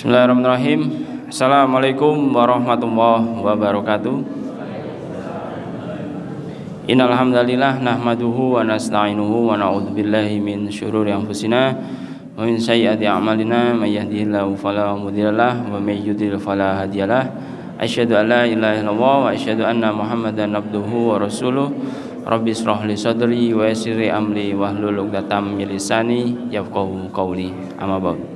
Bismillahirrahmanirrahim. Assalamualaikum warahmatullahi wabarakatuh. Innal hamdalillah nahmaduhu wa nasta'inuhu wa na'udzu billahi min syururi anfusina wa min sayyiati a'malina may yahdihillahu fala mudhillalah wa may yudhlil fala hadiyalah. Asyhadu an la ilaha illallah wa asyhadu anna Muhammadan abduhu wa rasuluh. Rabbi shrah li sadri wa yassir li amri wahlul 'uqdatam min lisani yafqahu qawli. Amma ba'd.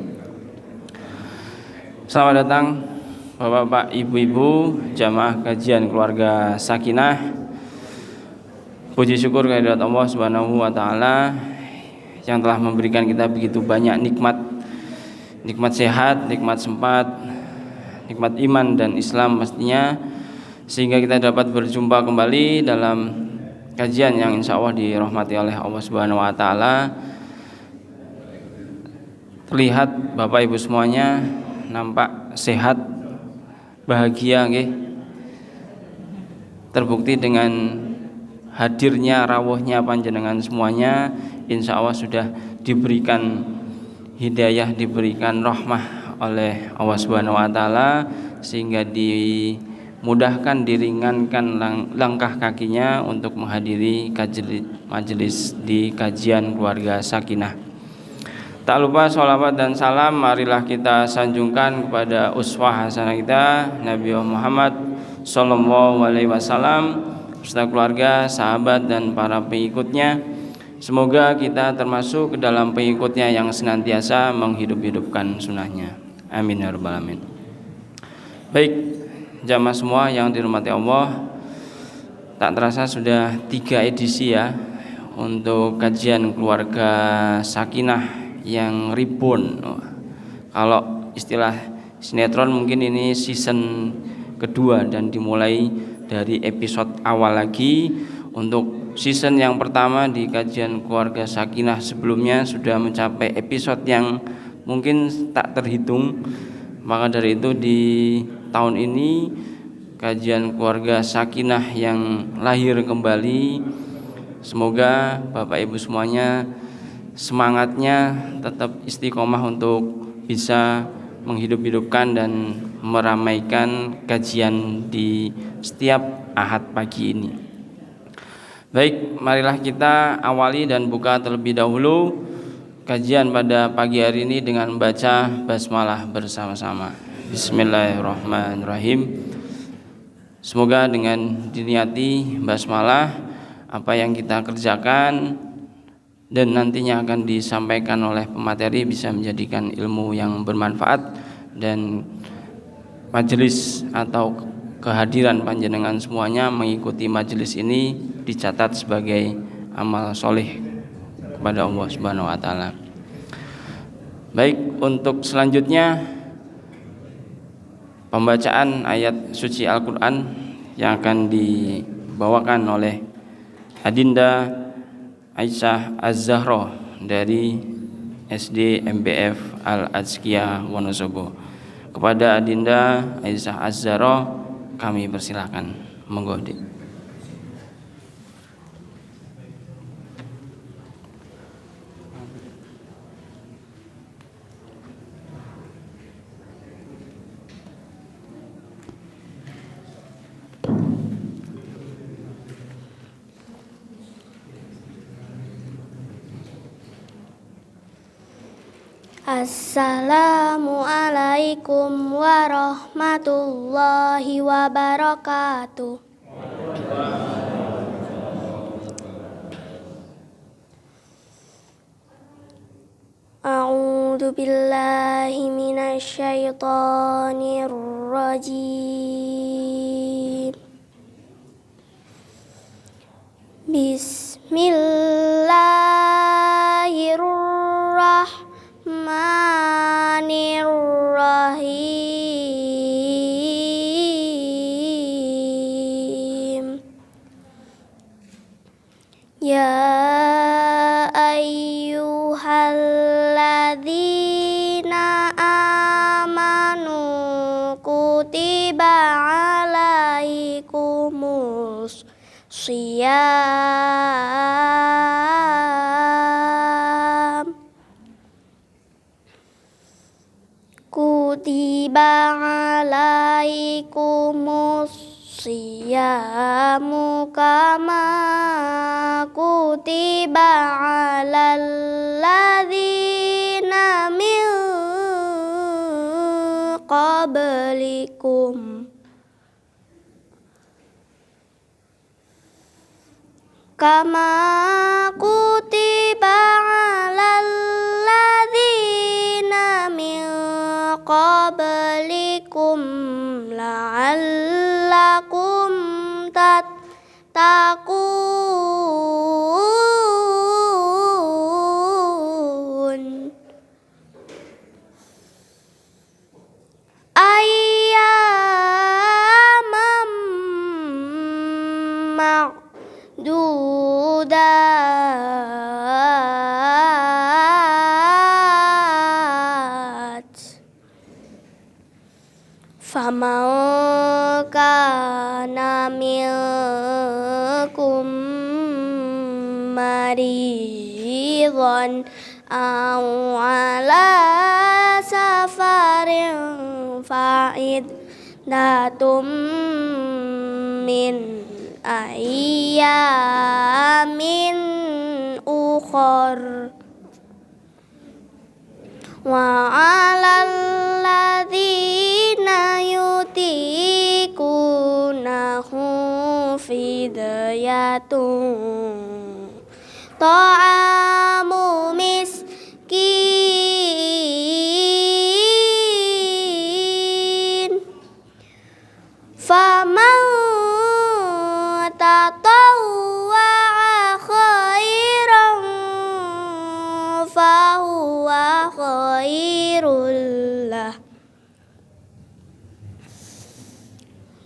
Selamat datang Bapak-bapak, ibu-ibu, jamaah kajian keluarga Sakinah. Puji syukur kehadirat Allah Subhanahu wa taala yang telah memberikan kita begitu banyak nikmat sehat, nikmat sempat, nikmat iman dan Islam pastinya, sehingga kita dapat berjumpa kembali dalam kajian yang insya Allah dirahmati oleh Allah Subhanahu wa taala. Terlihat Bapak Ibu semuanya nampak sehat, bahagia nggih. Terbukti dengan hadirnya rawuhnya panjenengan semuanya, insya Allah sudah diberikan hidayah, diberikan rahmah oleh Allah Subhanahu wa taala, sehingga dimudahkan, diringankan langkah kakinya untuk menghadiri majelis di kajian keluarga Sakinah. Tak lupa sholawat dan salam marilah kita sanjungkan kepada uswah hasanah kita Nabi Muhammad sallallahu alaihi wasallam beserta keluarga, sahabat dan para pengikutnya. Semoga kita termasuk ke dalam pengikutnya yang senantiasa menghidup-hidupkan sunnahnya. Amin ya rabbal alamin. Baik, jamaah semua yang dirahmati Allah, tak terasa sudah 3 edisi ya untuk kajian keluarga Sakinah yang ribun. Kalau istilah sinetron mungkin ini season kedua dan dimulai dari episode awal lagi. Untuk season yang pertama di kajian keluarga Sakinah sebelumnya sudah mencapai episode yang mungkin tak terhitung. Maka dari itu di tahun ini kajian keluarga Sakinah yang lahir kembali, semoga Bapak Ibu semuanya semangatnya tetap istiqomah untuk bisa menghidup-hidupkan dan meramaikan kajian di setiap Ahad pagi ini. Baik, marilah kita awali dan buka terlebih dahulu kajian pada pagi hari ini dengan membaca basmalah bersama-sama. Bismillahirrahmanirrahim. Semoga dengan diniati basmalah apa yang kita kerjakan dan nantinya akan disampaikan oleh pemateri bisa menjadikan ilmu yang bermanfaat, dan majelis atau kehadiran panjenengan semuanya mengikuti majelis ini dicatat sebagai amal soleh kepada Allah Subhanahu wa taala. Baik, untuk selanjutnya pembacaan ayat suci Al-Qur'an yang akan dibawakan oleh Adinda Aisyah Az-Zahra dari SD MBF Al-Azkiyah Wonosobo. Kepada Adinda Aisyah Az-Zahra kami persilahkan. Monggo, Dik. Assalamualaikum warahmatullahi wabarakatuh. A'udzu billahi minasy syaithanir rajim. Bismillahirrahmanirrahim. Ya ayyuhalladzina amanu kutiba alaikumus shiyam kutiba kutiba alaikumus siyamu kama kutiba alal ladzina min qablikum kama kutiba alal ladzina min qablikum la'allakum tattaqun. Ayyamam ma'dudat faman kana minkum maridhan aw ala safarin fa'iddatum min ayyamin ukhar wa 'alal ladzina yutiqunahu fidyatun ta'amu miskin faman tatawwa'a khairan fahuwa khairul lah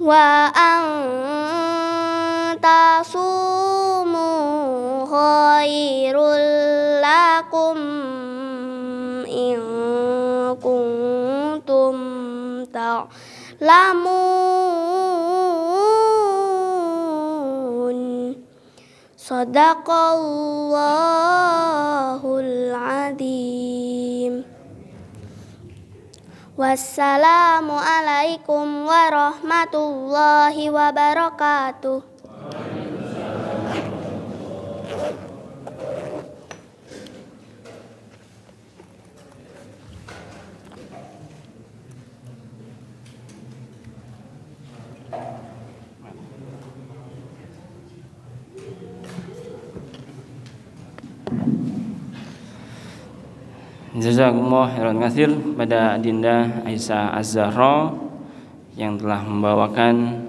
wa an tasumu khairul lakum in kuntum ta'lamun. Sadaqallahul azim. Wassalamu alaikum warahmatullahi wabarakatuh. Jazakumullah khairan katsir pada Adinda Aisyah Az-Zahra yang telah membawakan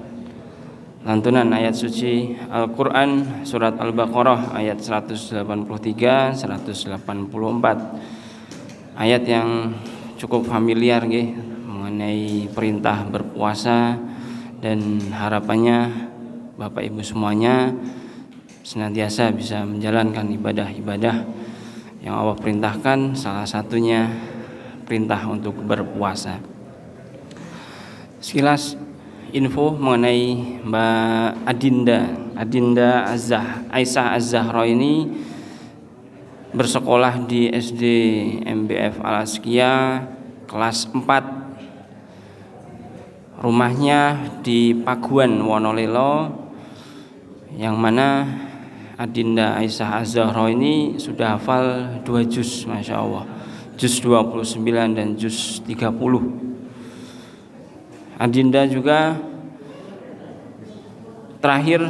lantunan ayat suci Al-Quran surat Al-Baqarah ayat 183, 184, ayat yang cukup familiar nggih mengenai perintah berpuasa, dan harapannya Bapak Ibu semuanya senantiasa bisa menjalankan ibadah-ibadah yang Allah perintahkan, salah satunya perintah untuk berpuasa. Sekilas info mengenai Mbak Adinda Aisyah Az-Zahra ini bersekolah di SD MBF Al-Azkiyah kelas 4. Rumahnya di Paguan Wonolelo, yang mana Adinda Aisyah Az-Zahra ini sudah hafal 2 juz, Masya Allah, juz 29 dan juz 30. Adinda juga terakhir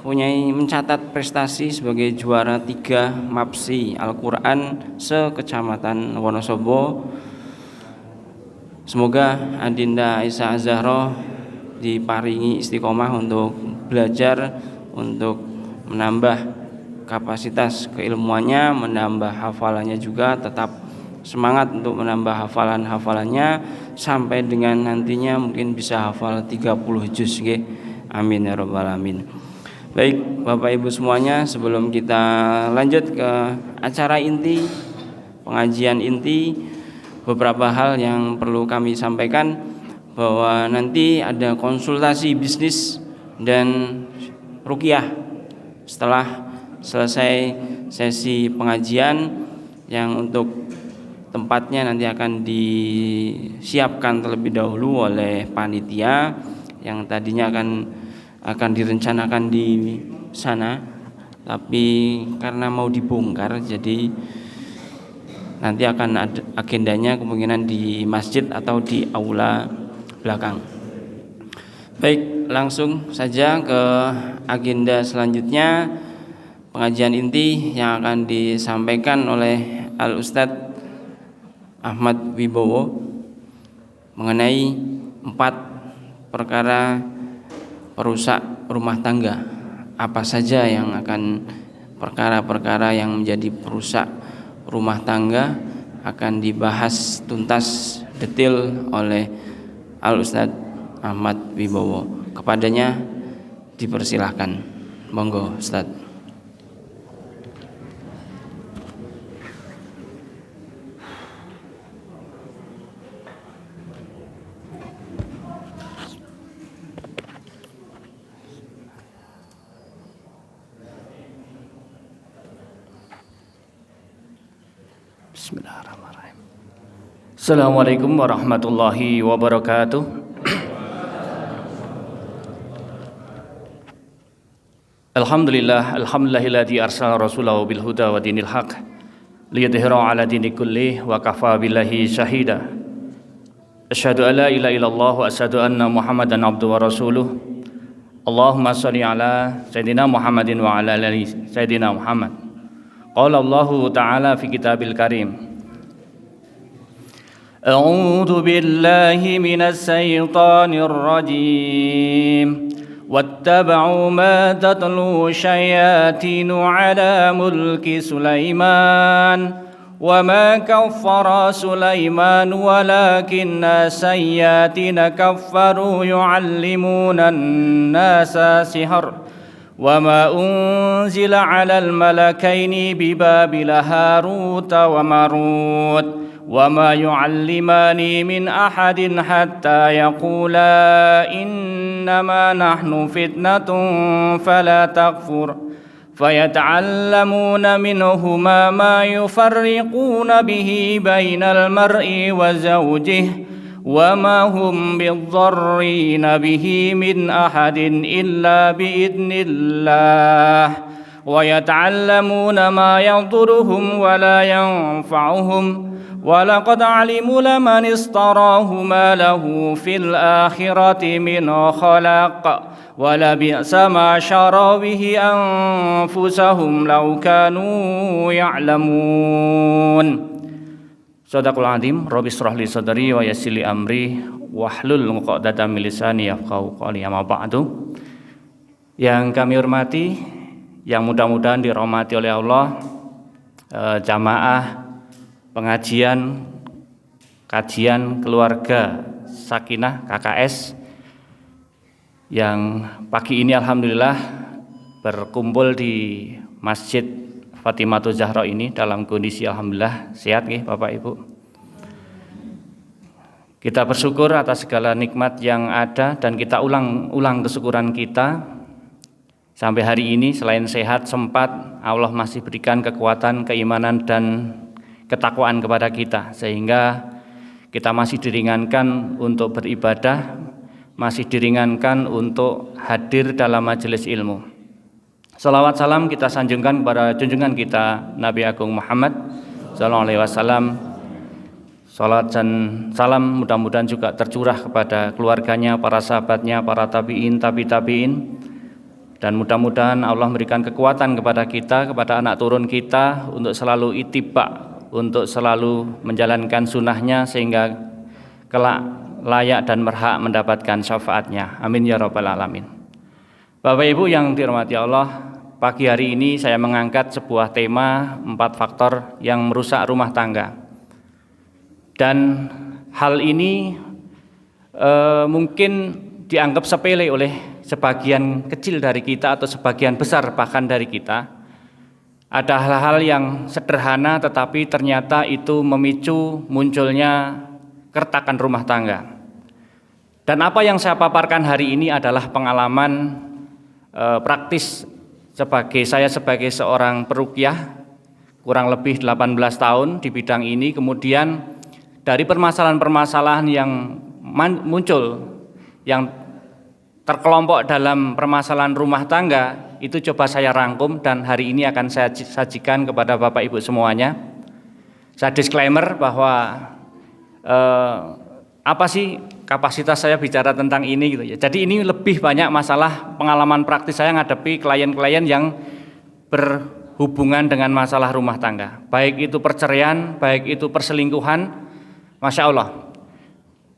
mencatat prestasi sebagai juara 3 MAPSI Al-Quran se-Kecamatan Wonosobo. Semoga Adinda Aisyah Az-Zahra diparingi istiqomah untuk belajar, untuk menambah kapasitas keilmuannya, menambah hafalannya juga, tetap semangat untuk menambah hafalannya sampai dengan nantinya mungkin bisa hafal 30 juz nggih. Amin ya rabbal alamin. Baik, Bapak Ibu semuanya, sebelum kita lanjut ke acara inti, pengajian inti, beberapa hal yang perlu kami sampaikan, bahwa nanti ada konsultasi bisnis dan ruqyah setelah selesai sesi pengajian, yang untuk tempatnya nanti akan disiapkan terlebih dahulu oleh panitia yang tadinya akan direncanakan di sana, tapi karena mau dibongkar jadi nanti akan ada agendanya kemungkinan di masjid atau di aula belakang. Baik, langsung saja ke agenda selanjutnya, pengajian inti yang akan disampaikan oleh Al-Ustadz Ahmad Wibowo mengenai 4 perkara perusak rumah tangga. Apa saja yang akan perkara-perkara yang menjadi perusak rumah tangga akan dibahas tuntas detail oleh Al-Ustadz Ahmad Wibowo. Kepadanya dipersilahkan. Monggo Ustadz. Bismillahirrahmanirrahim. Assalamualaikum warahmatullahi wabarakatuh. Alhamdulillahilladzi arsala rasulahu bil huda wa dinil haq liyudhhirahu ala dini kullih wa kafa billahi syahida. Asyhadu an la ilaha illallah wa asyhadu anna Muhammadan abduhu wa rasuluh. Allahumma shalli ala sayidina Muhammadin wa ala ali sayidina Muhammad. Qala Allahu ta'ala fi kitabil karim. A'udzu billahi minas syaitonir rajim. واتبعوا ما تتلو الشياطين على ملك سليمان وما كفر سليمان ولكن الشياطين كفروا يعلمون الناس سحر وما أنزل على الملكين ببابل هاروت وماروت وما يعلمان من أحد حتى يقولا إنما نحن فتنة فلا تكفر فيتعلمون منهما ما يفرقون به بين المرء وزوجه وما هم بالضرين به من أحد إلا بإذن الله ويتعلمون ما يضرهم ولا ينفعهم ولقد علموا لمن اشتراه ما له في الآخرة من خلاق ولبئس ما شروا به أنفسهم لو كانوا يعلمون. Shadaqul azim. Rabbi shrah li sadri wa yassir li amri wahlul 'uqdatam min lisani yafqahu qawli. Amma ba'du. Yang kami hormati, yang mudah-mudahan dirahmati oleh Allah, jamaah pengajian kajian keluarga Sakinah KKS yang pagi ini alhamdulillah berkumpul di Masjid Fatimatul Zahra ini dalam kondisi alhamdulillah sehat nggih Bapak Ibu. Kita bersyukur atas segala nikmat yang ada dan kita ulang kesyukuran kita. Sampai hari ini selain sehat sempat, Allah masih berikan kekuatan, keimanan dan ketakwaan kepada kita sehingga kita masih diringankan untuk beribadah, masih diringankan untuk hadir dalam majelis ilmu. Salawat salam kita sanjungkan kepada junjungan kita Nabi Agung Muhammad sallallahu alaihi wasallam. Salat dan salam mudah-mudahan juga tercurah kepada keluarganya, para sahabatnya, para tabi'in, tabi'in, dan mudah-mudahan Allah memberikan kekuatan kepada kita, kepada anak turun kita untuk selalu ittiba, untuk selalu menjalankan sunnahnya sehingga kelak layak dan berhak mendapatkan syafaatnya. Amin ya rabbal alamin. Bapak Ibu yang dirahmati Allah, pagi hari ini saya mengangkat sebuah tema 4 faktor yang merusak rumah tangga. Dan hal ini mungkin dianggap sepele oleh sebagian kecil dari kita atau sebagian besar bahkan dari kita. Ada hal-hal yang sederhana tetapi ternyata itu memicu munculnya keretakan rumah tangga. Dan apa yang saya paparkan hari ini adalah pengalaman praktis saya sebagai seorang peruqyah kurang lebih 18 tahun di bidang ini. Kemudian dari permasalahan-permasalahan yang muncul, yang terkelompok dalam permasalahan rumah tangga, itu coba saya rangkum dan hari ini akan saya sajikan kepada Bapak Ibu semuanya. Saya disclaimer bahwa apa sih kapasitas saya bicara tentang ini gitu ya. Jadi ini lebih banyak masalah pengalaman praktis saya menghadapi klien-klien yang berhubungan dengan masalah rumah tangga. Baik itu perceraian, baik itu perselingkuhan. Masya Allah.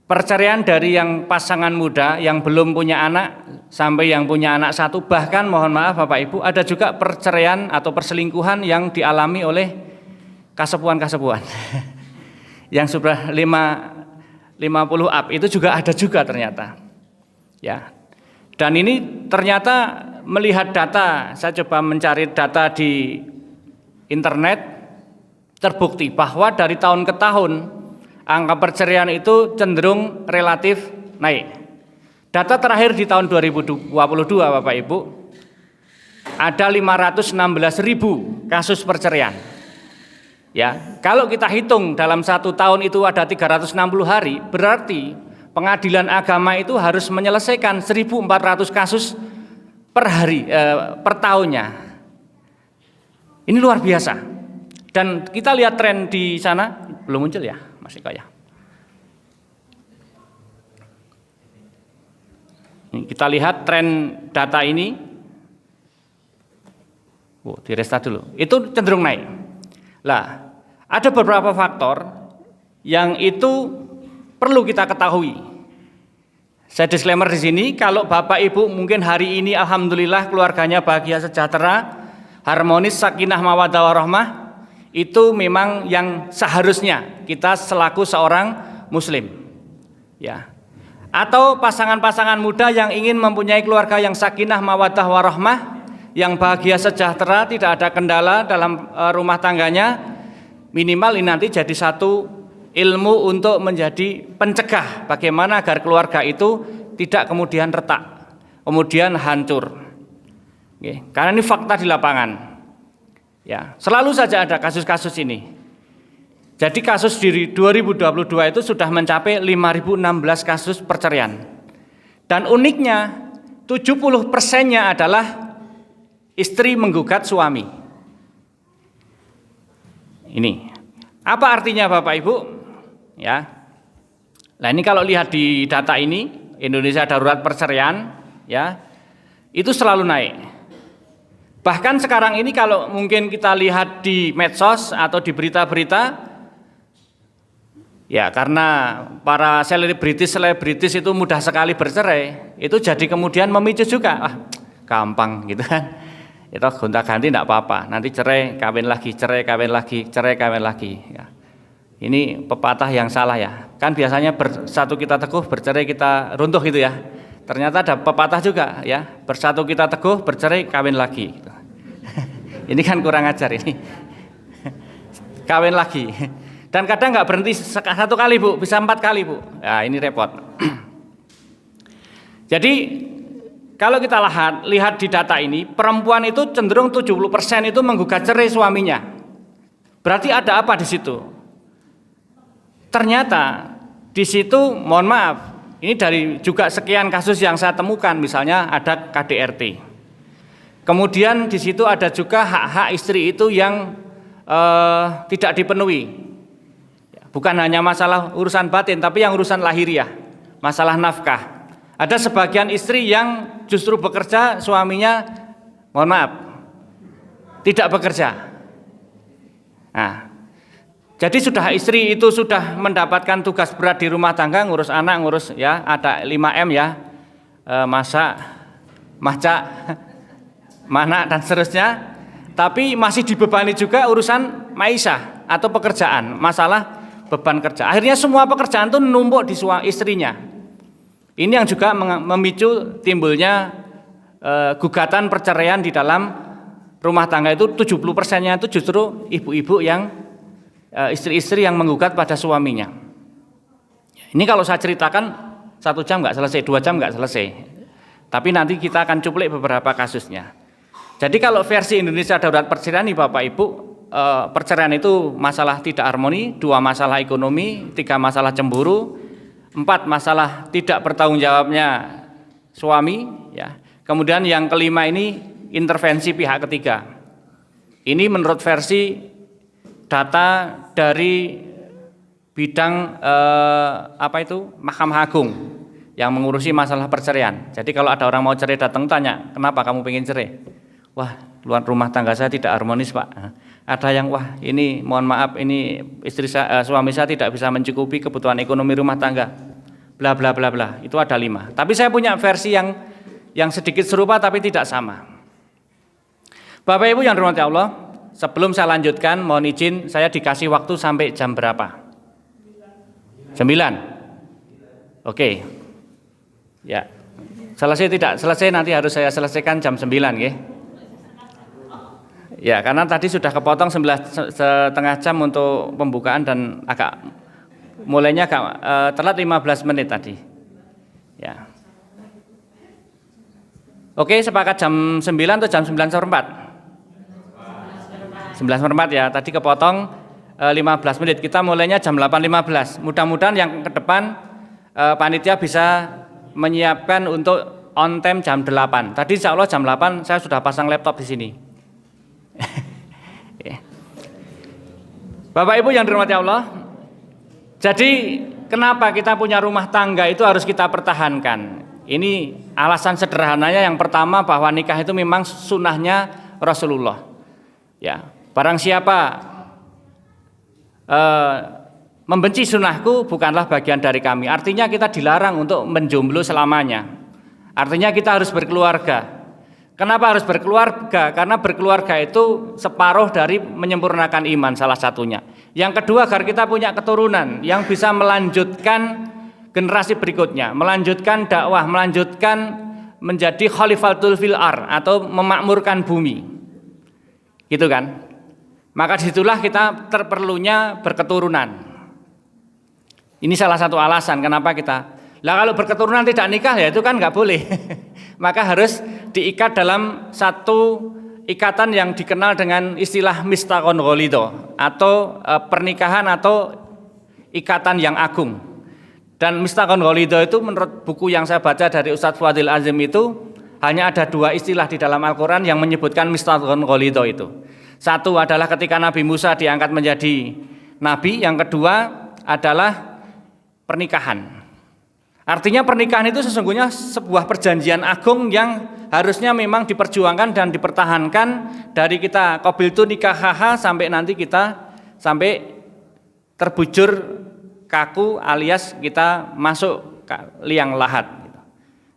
Perceraian dari yang pasangan muda yang belum punya anak sampai yang punya anak satu, bahkan mohon maaf Bapak Ibu, ada juga perceraian atau perselingkuhan yang dialami oleh kasepuan-kasepuan yang sudah 50 up, itu juga ada juga ternyata. Ya. Dan ini ternyata melihat data, saya coba mencari data di internet, terbukti bahwa dari tahun ke tahun angka perceraian itu cenderung relatif naik. Data terakhir di tahun 2022 Bapak Ibu, ada 516.000 kasus perceraian. Ya, kalau kita hitung dalam 1 tahun itu ada 360 hari, berarti pengadilan agama itu harus menyelesaikan 1.400 kasus per hari, per tahunnya. Ini luar biasa. Dan kita lihat tren di sana, belum muncul ya, masih kaya. Kita lihat tren data ini. Di restart dulu. Itu cenderung naik. Lah, ada beberapa faktor yang itu perlu kita ketahui. Saya disclaimer di sini, kalau Bapak Ibu mungkin hari ini alhamdulillah keluarganya bahagia sejahtera, harmonis, sakinah mawaddah warahmah, itu memang yang seharusnya kita selaku seorang muslim. Ya. Atau pasangan-pasangan muda yang ingin mempunyai keluarga yang sakinah mawaddah warahmah, yang bahagia sejahtera, tidak ada kendala dalam rumah tangganya, minimal ini nanti jadi satu ilmu untuk menjadi pencegah bagaimana agar keluarga itu tidak kemudian retak, kemudian hancur. Oke, karena ini fakta di lapangan. Ya, selalu saja ada kasus-kasus ini. Jadi kasus di 2022 itu sudah mencapai 5.016 kasus perceraian. Dan uniknya 70%-nya adalah istri menggugat suami. Ini apa artinya Bapak Ibu? Ya, nah ini kalau lihat di data ini Indonesia darurat perceraian, ya itu selalu naik. Bahkan sekarang ini kalau mungkin kita lihat di medsos atau di berita-berita, ya karena para selebritis itu mudah sekali bercerai, itu jadi kemudian memicu juga, gampang gitu kan. Itu gonta-ganti tidak apa-apa, nanti cerai kawin lagi, cerai kawin lagi, cerai kawin lagi. Ya. Ini pepatah yang salah ya. Kan biasanya bersatu kita teguh, bercerai kita runtuh gitu ya. Ternyata ada pepatah juga ya, bersatu kita teguh, bercerai kawin lagi. Gitu. Ini kan kurang ajar ini. Kawin lagi. Dan kadang nggak berhenti 1 kali Bu, bisa 4 kali Bu. Ya ini repot. Jadi kalau kita lihat di data ini, perempuan itu cenderung 70% itu menggugat cerai suaminya. Berarti ada apa di situ? Ternyata di situ, mohon maaf, ini dari juga sekian kasus yang saya temukan, misalnya ada KDRT. Kemudian di situ ada juga hak-hak istri itu yang tidak dipenuhi. Bukan hanya masalah urusan batin, tapi yang urusan lahiriah, masalah nafkah. Ada sebagian istri yang justru bekerja, suaminya, mohon maaf, tidak bekerja. Nah, jadi sudah istri itu sudah mendapatkan tugas berat di rumah tangga, ngurus anak, ngurus ya, ada 5M ya, masak, macak, mana dan seterusnya. Tapi masih dibebani juga urusan maisha atau pekerjaan, masalah beban kerja. Akhirnya semua pekerjaan itu numpuk di istrinya. Ini yang juga memicu timbulnya gugatan perceraian di dalam rumah tangga itu 70%-nya itu justru ibu-ibu yang istri-istri yang menggugat pada suaminya. Ini kalau saya ceritakan 1 jam nggak selesai, 2 jam nggak selesai. Tapi nanti kita akan cuplik beberapa kasusnya. Jadi kalau versi Indonesia darurat perceraian nih Bapak Ibu, perceraian itu masalah tidak harmoni, 2 masalah ekonomi, 3 masalah cemburu, 4 masalah tidak bertanggung jawabnya suami, ya. Kemudian yang kelima ini intervensi pihak ketiga. Ini menurut versi data dari bidang Mahkamah Agung yang mengurusi masalah perceraian. Jadi kalau ada orang mau cerai datang tanya, kenapa kamu pengen cerai? Wah, luar rumah tangga saya tidak harmonis, Pak. Ada yang, wah ini mohon maaf, ini suami saya tidak bisa mencukupi kebutuhan ekonomi rumah tangga. Bla bla bla bla. Itu ada 5. Tapi saya punya versi yang sedikit serupa tapi tidak sama. Bapak Ibu yang dirahmati Allah, sebelum saya lanjutkan, mohon izin saya dikasih waktu sampai jam berapa? 9. Oke. Ya. Selesai tidak? Selesai nanti harus saya selesaikan jam 9 ya. Ya, karena tadi sudah kepotong 11,5 jam untuk pembukaan dan mulainya telat 15 menit tadi. Ya. Oke, sepakat jam 9 atau jam 9:04? 9:04 ya, tadi kepotong 15 menit. Kita mulainya jam 8:15. Mudah-mudahan yang ke depan panitia bisa menyiapkan untuk on time jam 8. Tadi insya Allah jam 8 saya sudah pasang laptop di sini. Bapak Ibu yang dirahmati Allah, jadi kenapa kita punya rumah tangga itu harus kita pertahankan? Ini alasan sederhananya, yang pertama bahwa nikah itu memang sunnahnya Rasulullah. Ya, barang siapa membenci sunnahku bukanlah bagian dari kami. Artinya kita dilarang untuk menjomblo selamanya. Artinya kita harus berkeluarga. Kenapa harus berkeluarga? Karena berkeluarga itu separuh dari menyempurnakan iman, salah satunya. Yang kedua, agar kita punya keturunan yang bisa melanjutkan generasi berikutnya, melanjutkan dakwah, melanjutkan menjadi khalifatul fil ar atau memakmurkan bumi. Gitu kan? Maka disitulah kita terperlunya berketurunan. Ini salah satu alasan kenapa kita. Lah kalau berketurunan tidak nikah ya itu kan nggak boleh. Maka harus diikat dalam satu ikatan yang dikenal dengan istilah mistaqon ghalidho atau pernikahan atau ikatan yang agung. Dan mistaqon ghalidho itu menurut buku yang saya baca dari Ustadz Fadil Azim itu hanya ada 2 istilah di dalam Al-Quran yang menyebutkan mistaqon ghalidho itu. Satu adalah ketika Nabi Musa diangkat menjadi nabi, yang kedua adalah pernikahan. Artinya pernikahan itu sesungguhnya sebuah perjanjian agung yang harusnya memang diperjuangkan dan dipertahankan dari kita qabiltu nikahaha sampai nanti kita sampai terbujur kaku alias kita masuk liang lahat.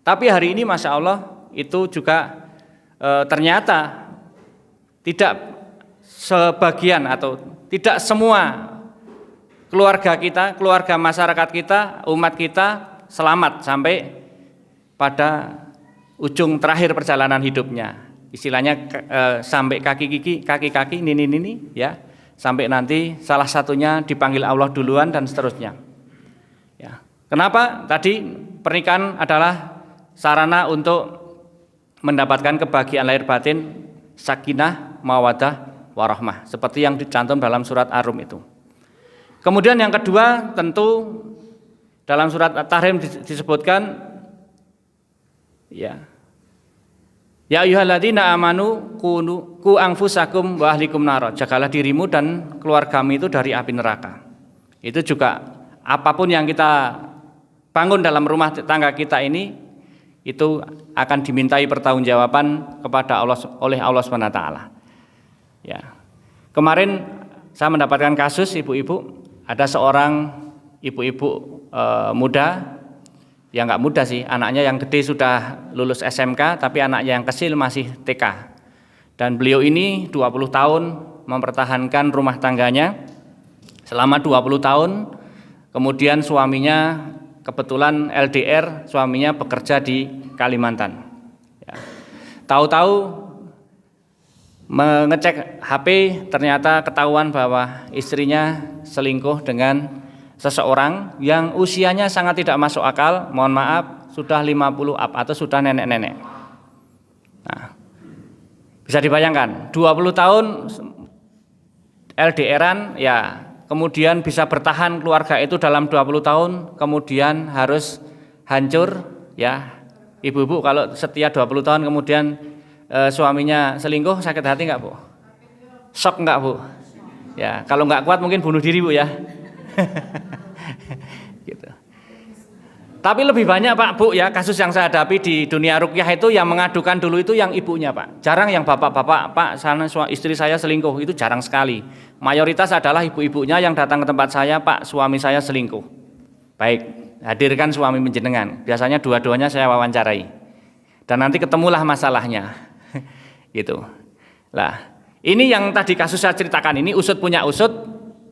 Tapi hari ini Masya Allah itu juga ternyata tidak sebagian atau tidak semua keluarga kita, keluarga masyarakat kita, umat kita selamat sampai pada ujung terakhir perjalanan hidupnya. Istilahnya sampai kaki-kaki nini ya, sampai nanti salah satunya dipanggil Allah duluan dan seterusnya. Ya. Kenapa? Tadi pernikahan adalah sarana untuk mendapatkan kebahagiaan lahir batin, sakinah, mawaddah, warahmah, seperti yang dicantum dalam surat Ar-Rum itu. Kemudian yang kedua tentu dalam surat At-Tahrim disebutkan ya ayyuhalladzina amanu qu anfusakum wa ahlikum nar. Jagalah dirimu dan keluargamu itu dari api neraka. Itu juga apapun yang kita bangun dalam rumah tangga kita ini itu akan dimintai pertanggungjawaban kepada Allah oleh Allah SWT. Ya. Kemarin saya mendapatkan kasus ibu-ibu, ada seorang ibu-ibu muda, ya nggak muda sih, anaknya yang gede sudah lulus SMK, tapi anaknya yang kecil masih TK. Dan beliau ini 20 tahun mempertahankan rumah tangganya selama 20 tahun. Kemudian suaminya kebetulan LDR, suaminya bekerja di Kalimantan. Ya. Tahu-tahu mengecek HP ternyata ketahuan bahwa istrinya selingkuh dengan seseorang yang usianya sangat tidak masuk akal, mohon maaf, sudah 50 up atau sudah nenek-nenek. Nah, bisa dibayangkan, 20 tahun LDRan ya, kemudian bisa bertahan keluarga itu dalam 20 tahun, kemudian harus hancur ya. Ibu-ibu kalau setia 20 tahun kemudian suaminya selingkuh, sakit hati enggak, Bu? Shock enggak, Bu? Ya, kalau enggak kuat mungkin bunuh diri, Bu ya. Gitu. Tapi lebih banyak Pak, Bu ya, kasus yang saya hadapi di dunia ruqyah itu yang mengadukan dulu itu yang ibunya Pak. Jarang yang bapak-bapak, Pak, sana istri saya selingkuh, itu jarang sekali. Mayoritas adalah ibu-ibunya yang datang ke tempat saya, Pak, suami saya selingkuh. Baik, hadirkan suami menjenengan. Biasanya dua-duanya saya wawancarai. Dan nanti ketemulah masalahnya. Gitu. Lah, ini yang tadi kasus saya ceritakan ini, usut punya usut.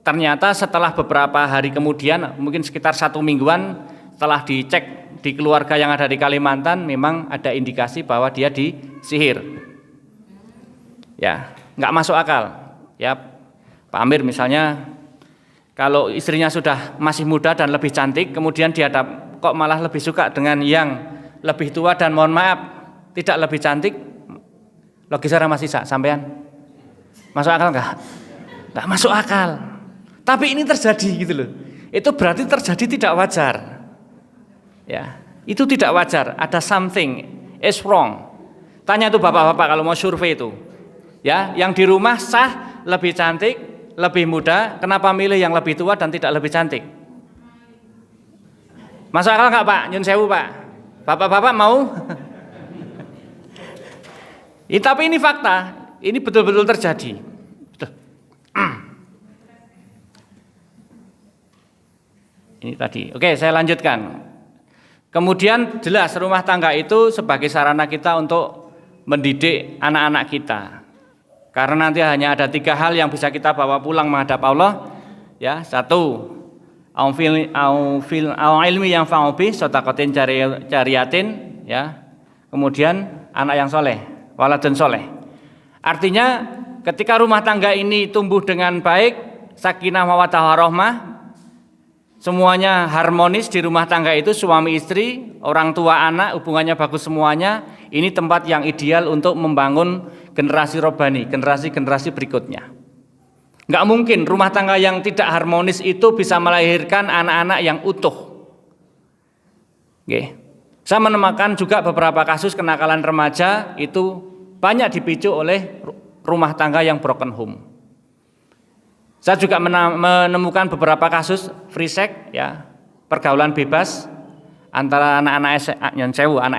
Ternyata setelah beberapa hari kemudian, mungkin sekitar 1 mingguan, setelah dicek di keluarga yang ada di Kalimantan, memang ada indikasi bahwa dia disihir. Ya, nggak masuk akal. Ya, Pak Amir misalnya, kalau istrinya sudah masih muda dan lebih cantik, kemudian dia kok malah lebih suka dengan yang lebih tua dan mohon maaf tidak lebih cantik, logis Mas Isa, sampean masuk akal nggak? Nggak masuk akal. Tapi ini terjadi gitu loh. Itu berarti terjadi tidak wajar. Ya, itu tidak wajar. Ada something is wrong. Tanya tuh bapak-bapak kalau mau survei itu. Ya, yang di rumah sah, lebih cantik, lebih muda, kenapa milih yang lebih tua dan tidak lebih cantik? Masuk akal nggak Pak? Nyun sewu Pak. Bapak-bapak mau? Tapi ini fakta. Ini betul-betul terjadi. Betul. Ini tadi. Oke, saya lanjutkan. Kemudian jelas rumah tangga itu sebagai sarana kita untuk mendidik anak-anak kita. Karena nanti hanya ada 3 hal yang bisa kita bawa pulang menghadap Allah. Ya, 1, ilmi yang fa'ubi, sotakotin jariyatin, ya. Kemudian anak yang soleh, waladun soleh. Artinya ketika rumah tangga ini tumbuh dengan baik, sakinah mawaddah warahmah, semuanya harmonis di rumah tangga itu, suami istri, orang tua anak, hubungannya bagus semuanya. Ini tempat yang ideal untuk membangun generasi robbani, generasi berikutnya. Nggak mungkin rumah tangga yang tidak harmonis itu bisa melahirkan anak-anak yang utuh. Oke. Saya menemukan juga beberapa kasus kenakalan remaja itu banyak dipicu oleh rumah tangga yang broken home. Saya juga menemukan beberapa kasus free sex, ya, pergaulan bebas antara anak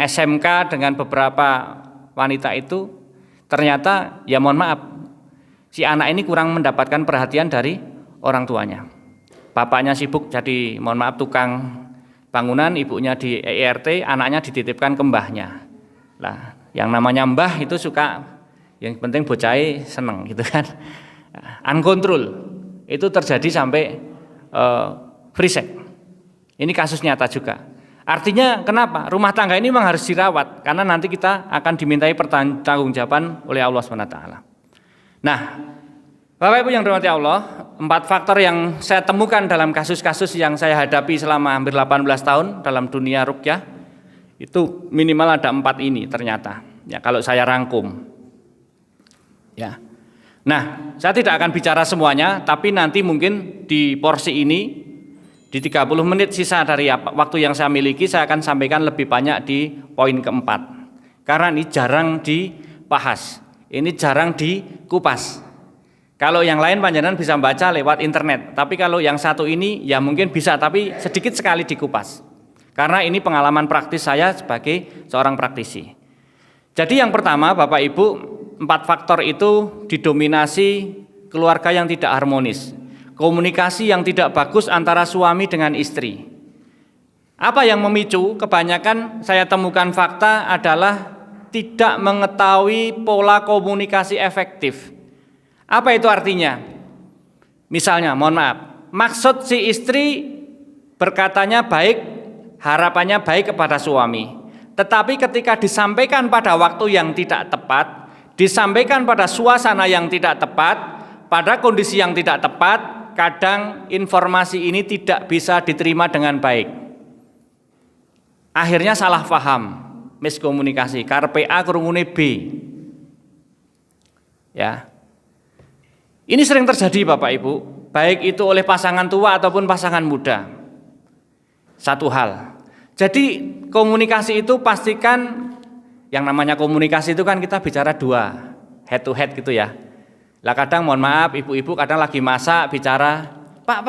SMK dengan beberapa wanita itu. Ternyata ya mohon maaf, si anak ini kurang mendapatkan perhatian dari orang tuanya. Bapaknya sibuk jadi mohon maaf tukang bangunan, ibunya di ERT, anaknya dititipkan ke mbahnya. Lah, yang namanya mbah itu suka, yang penting bocahnya seneng gitu kan. Uncontrol. Itu terjadi sampai free sex. Ini kasus nyata juga. Artinya kenapa? Rumah tangga ini memang harus dirawat karena nanti kita akan dimintai pertanggungjawaban oleh Allah SWT. Nah, Bapak Ibu yang dirahmati Allah, 4 faktor yang saya temukan dalam kasus-kasus yang saya hadapi selama hampir 18 tahun dalam dunia ruqyah, itu minimal ada 4 ini ternyata. Ya, kalau saya rangkum. Ya. Nah, saya tidak akan bicara semuanya, tapi nanti mungkin di porsi ini, di 30 menit sisa dari waktu yang saya miliki, saya akan sampaikan lebih banyak di poin keempat. Karena ini jarang dibahas, ini jarang dikupas. Kalau yang lain panjenengan bisa baca lewat internet, tapi kalau yang satu ini ya mungkin bisa, tapi sedikit sekali dikupas. Karena ini pengalaman praktis saya sebagai seorang praktisi. Jadi yang pertama Bapak Ibu, 4 faktor itu didominasi keluarga yang tidak harmonis, komunikasi yang tidak bagus antara suami dengan istri. Apa yang memicu? Kebanyakan saya temukan fakta adalah tidak mengetahui pola komunikasi efektif. Apa itu artinya? Misalnya, mohon maaf, maksud si istri berkatanya baik, harapannya baik kepada suami. Tetapi ketika disampaikan pada waktu yang tidak tepat, disampaikan pada suasana yang tidak tepat, pada kondisi yang tidak tepat, kadang informasi ini tidak bisa diterima dengan baik. Akhirnya salah paham, miskomunikasi, karpe A krungune B. Ya. Ini sering terjadi Bapak Ibu, baik itu oleh pasangan tua ataupun pasangan muda. Satu hal. Jadi komunikasi itu pastikan, yang namanya komunikasi itu kan kita bicara dua, head to head gitu ya. Lah kadang mohon maaf ibu-ibu kadang lagi masak bicara, Pak,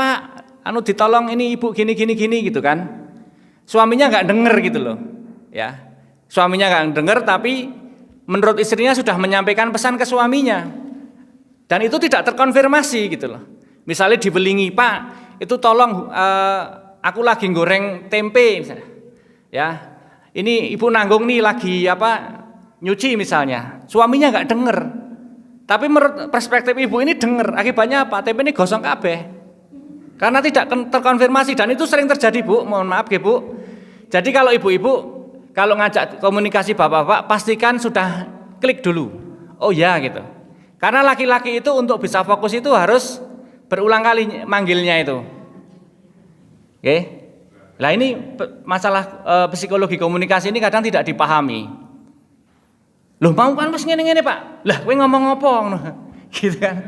anu ditolong ini ibu gini gitu kan. Suaminya nggak denger gitu loh, ya. Suaminya nggak denger tapi menurut istrinya sudah menyampaikan pesan ke suaminya. Dan itu tidak terkonfirmasi gitu loh. Misalnya dibelingi, Pak, itu tolong aku lagi goreng tempe misalnya. Ya. Ini ibu nanggung nih lagi nyuci misalnya. Suaminya nggak denger. Tapi menurut perspektif ibu ini denger. Akibatnya apa? Tempe ini gosong kabeh. Karena tidak terkonfirmasi dan itu sering terjadi Bu, mohon maaf ya Bu. Jadi kalau ibu-ibu kalau ngajak komunikasi bapak-bapak pastikan sudah klik dulu. Oh ya gitu. Karena laki-laki itu untuk bisa fokus itu harus berulang kali manggilnya itu. Oke. Nah ini masalah psikologi komunikasi ini kadang tidak dipahami. Loh mau kan wis ngene-ngene Pak. Lah kowe ngomong apa ngono. Gitu kan.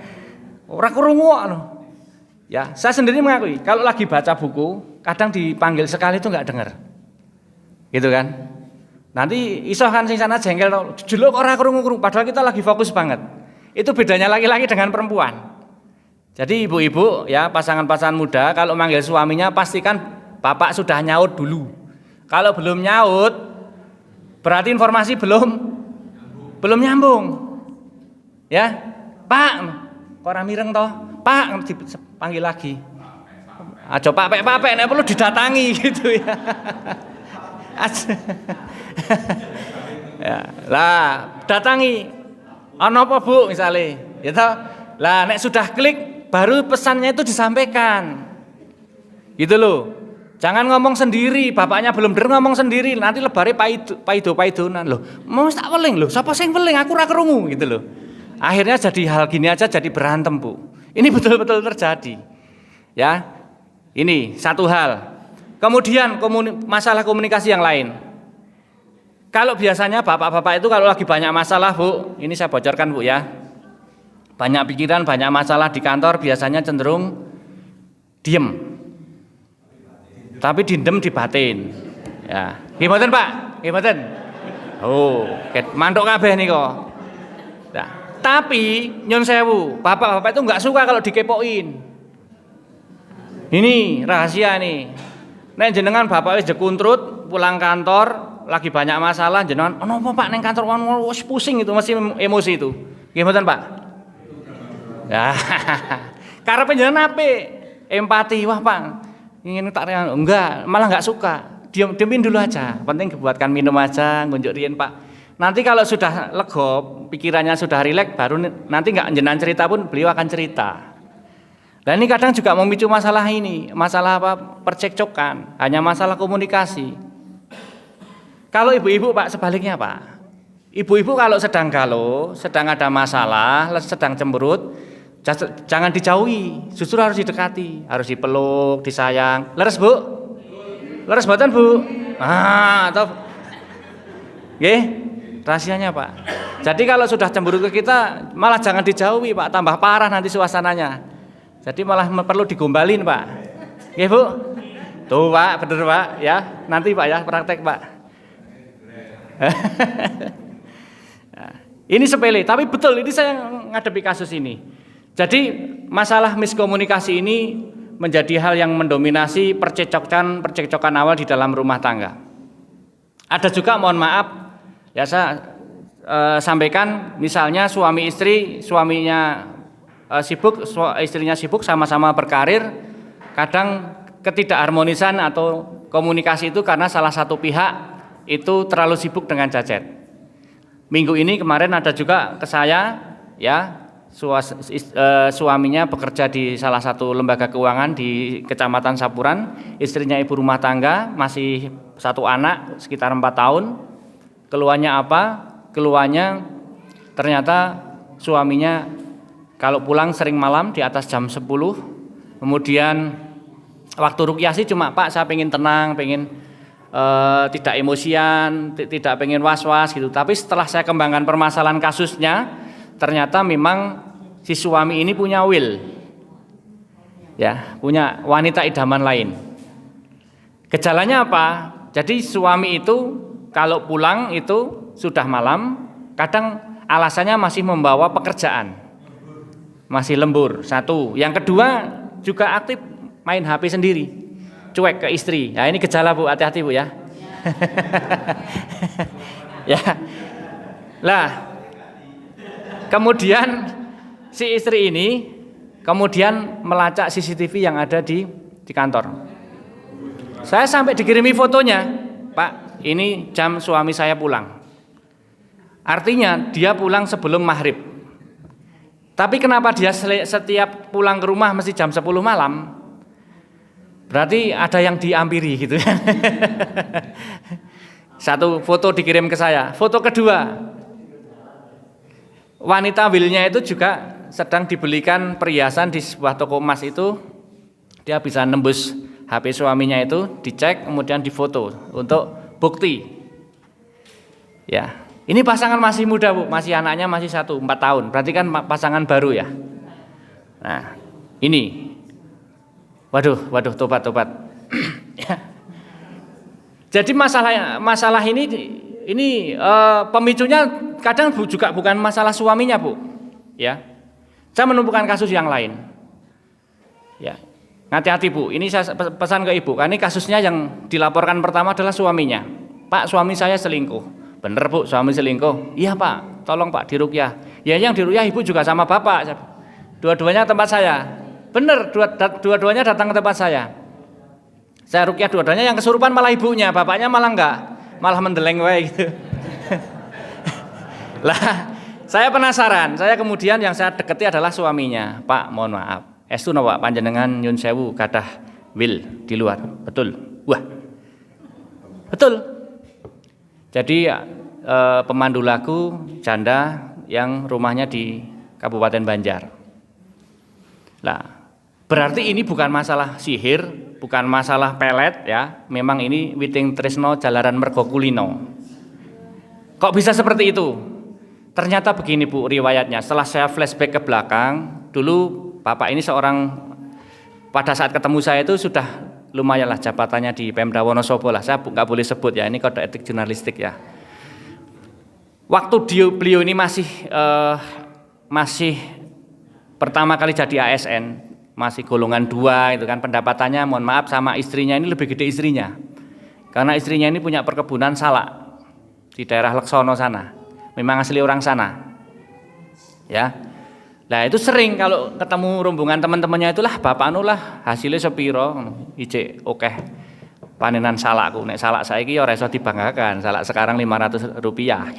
Ora krungu ngono. Ya, saya sendiri mengakui kalau lagi baca buku, kadang dipanggil sekali itu enggak dengar. Gitu kan. Nanti iso kan sing sana jengkel jeluk ora krungu-krungu padahal kita lagi fokus banget. Itu bedanya laki-laki dengan perempuan. Jadi ibu-ibu ya, pasangan-pasangan muda kalau manggil suaminya pastikan bapak sudah nyaut dulu. Kalau belum nyaut berarti informasi belum nyambung. Ya. Pak, kok ora mireng toh? Pak, dipanggil lagi. Aja Pak, nek perlu didatangi gitu ya. Ya, lah datangi. Ana apa Bu misale? Ya toh. Lah nek sudah klik baru pesannya itu disampaikan. Gitu loh. Jangan ngomong sendiri, bapaknya belum der ngomong sendiri, nanti lebare paido-paidonan loh. Mau tak weling loh, sapa sing weling aku ora krungu gitu loh. Akhirnya jadi hal gini aja jadi berantem, Bu. Ini betul-betul terjadi. Ya. Ini satu hal. Kemudian masalah komunikasi yang lain. Kalau biasanya bapak-bapak itu kalau lagi banyak masalah, Bu, ini saya bocorkan, Bu ya. Banyak pikiran, banyak masalah di kantor biasanya cenderung diem. Tapi dindem di batin. Ya. Nggih mboten, Pak? Nggih mboten? Oh, mantuk kabeh nika. Nah, tapi nyun sewu, bapak-bapak itu enggak suka kalau dikepoin. Ini rahasia nih. Nek jenengan bapak wis jekuntrut pulang kantor lagi banyak masalah jenengan ono apa Pak ning kantor wis pusing itu masih emosi itu. Nggih mboten, Pak? Ya. Karepe jenengan apik, empati. Wah, Pak, ingin tak enggak, malah enggak suka. Diemin dulu aja. Penting buatkan minum aja, ngunjuk riyen, Pak. Nanti kalau sudah lega, pikirannya sudah rileks, baru nanti enggak jenengan cerita pun beliau akan cerita. Dan ini kadang juga memicu masalah ini, masalah percekcokan, hanya masalah komunikasi. Kalau ibu-ibu Pak sebaliknya Pak, ibu-ibu kalau sedang galau, sedang ada masalah, sedang cemberut, jangan dijauhi, justru harus didekati, harus dipeluk, disayang. Leres Bu? Leres mboten Bu? Atau nggih, rahasianya Pak. Jadi kalau sudah cemberut ke kita, malah jangan dijauhi Pak, tambah parah nanti suasananya. Jadi malah perlu digombalin Pak. Nggih Bu? Tuh Pak, bener Pak ya. Nanti Pak ya praktek Pak. Nah, ini sepele, tapi betul ini saya ngadepi kasus ini. Jadi masalah miskomunikasi ini menjadi hal yang mendominasi percekcokan awal di dalam rumah tangga. Ada juga mohon maaf ya saya sampaikan misalnya suami istri, suaminya sibuk, istrinya sibuk sama-sama berkarir, kadang ketidakharmonisan atau komunikasi itu karena salah satu pihak itu terlalu sibuk dengan gadget. Minggu ini kemarin ada juga ke saya ya, suaminya bekerja di salah satu lembaga keuangan di Kecamatan Sapuran, istrinya ibu rumah tangga, masih satu anak sekitar 4 tahun. Keluhannya apa? Keluhannya ternyata suaminya kalau pulang sering malam di atas jam 10. Kemudian waktu ruqyah sih cuma Pak saya pengen tenang, pengen tidak emosian, tidak pengen was-was gitu. Tapi setelah saya kembangkan permasalahan kasusnya, ternyata memang si suami ini punya will, ya, punya wanita idaman lain. Gejalanya apa? Jadi suami itu kalau pulang itu sudah malam, kadang alasannya masih membawa pekerjaan, masih lembur. Satu, yang kedua juga aktif main HP sendiri, cuek ke istri. Nah ini gejala Bu, hati-hati Bu ya. Ya, lah kemudian si istri ini kemudian melacak CCTV yang ada di kantor. Saya sampai dikirimi fotonya, Pak, ini jam suami saya pulang. Artinya dia pulang sebelum maghrib. Tapi kenapa dia setiap pulang ke rumah mesti jam 10 malam? Berarti ada yang diampiri gitu ya. Satu foto dikirim ke saya. Foto kedua, wanita willnya itu juga sedang dibelikan perhiasan di sebuah toko emas itu. Dia bisa nembus HP suaminya itu, dicek kemudian difoto untuk bukti. Ya, ini pasangan masih muda Bu, masih anaknya masih 4 tahun. Berarti kan pasangan baru ya. Nah, ini, waduh, tobat. Ya. Jadi masalah ini pemicunya kadang juga bukan masalah suaminya Bu. Ya, saya menemukan kasus yang lain. Ya. Hati-hati Bu, ini saya pesan ke Ibu, karena ini kasusnya yang dilaporkan pertama adalah suaminya. Pak, suami saya selingkuh. Bener Bu, suami selingkuh? Iya Pak, tolong Pak diruqyah. Ya yang diruqyah Ibu juga sama Bapak. Dua-duanya tempat saya. Bener, dua-duanya datang ke tempat saya. Saya ruqyah dua-duanya, yang kesurupan malah ibunya, bapaknya malah enggak. Malah mendeleng wae gitu. Lah, saya penasaran, saya kemudian yang saya deketi adalah suaminya. Pak, mohon maaf. Estu napa panjenengan nyun sewu kadah will di luar, betul? Wah, betul. Jadi pemandu lagu janda yang rumahnya di Kabupaten Banjar. Lah, berarti ini bukan masalah sihir, bukan masalah pelet ya. Memang ini witing tresno jalaran mergo kulino. Kok bisa seperti itu? Ternyata begini Bu riwayatnya. Setelah saya flashback ke belakang, dulu Bapak ini pada saat ketemu saya itu sudah lumayanlah jabatannya di Pemda Wonosobo lah. Saya nggak boleh sebut ya, ini kode etik jurnalistik ya. Waktu beliau ini masih pertama kali jadi ASN, masih golongan 2 itu kan, pendapatannya mohon maaf sama istrinya ini lebih gede istrinya. Karena istrinya ini punya perkebunan salak di daerah Leksono sana. Memang asli orang sana. Ya. Nah itu sering kalau ketemu rombongan teman-temannya itulah bapak anu lah hasilnya sepiro ijek oke panenan salakku, nek salak saiki ya ora iso dibanggakan, salak sekarang Rp500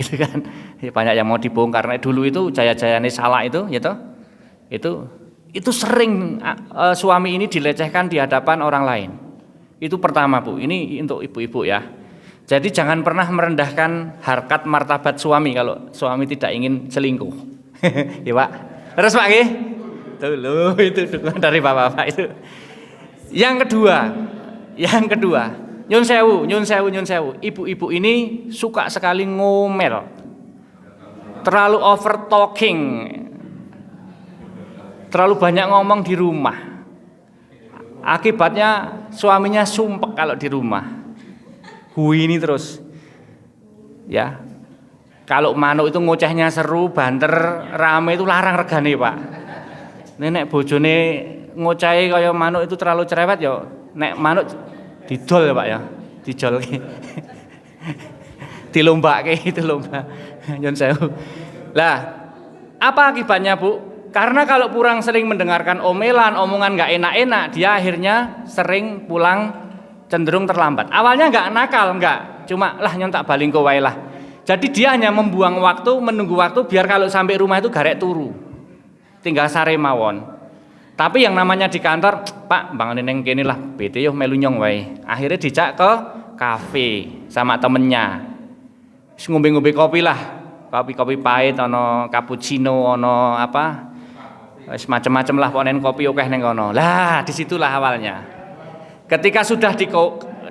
gitu kan. Banyak yang mau dibongkar. Nek dulu itu jaya-jayane salak itu gitu. Itu sering suami ini dilecehkan di hadapan orang lain. Itu pertama Bu, ini untuk ibu-ibu ya. Jadi jangan pernah merendahkan harkat martabat suami kalau suami tidak ingin selingkuh. Ya Pak. Terus Pak nggih? Tuh lho, itu dukungan dari Bapak-bapak itu. Yang kedua, nyun sewu. Ibu-ibu ini suka sekali ngomel. Terlalu over talking. Terlalu banyak ngomong di rumah. Akibatnya suaminya sumpek kalau di rumah. Ini terus. Ya. Kalau manuk itu ngocehnya seru, banter, rame itu larang regane Pak. Nek bojone ngocehi kaya manuk itu terlalu cerewet ya, nek manuk didol ya Pak ya, dijolke. Dilombake itu lomba. Nyun sewu. Lah, apa akibatnya Bu? Karena kalau kurang sering mendengarkan omongan nggak enak-enak, dia akhirnya sering pulang cenderung terlambat. Awalnya nggak nakal, nggak, cuma lah nyon tak balingko wae lah. Jadi dia hanya membuang waktu, menunggu waktu biar kalau sampai rumah itu garek turu. Tinggal sare mawon. Tapi yang namanya di kantor, Pak, bangunin yang kene lah, bete yo melu nyong wae. Akhirnya dijak ke kafe sama temennya. Ngombe-ngombe kopi lah. Kopi-kopi pahit, ono cappuccino, ono apa? Semacam-macam lah ponen kopi akeh ning kono. Lah, disitulah awalnya. Ketika sudah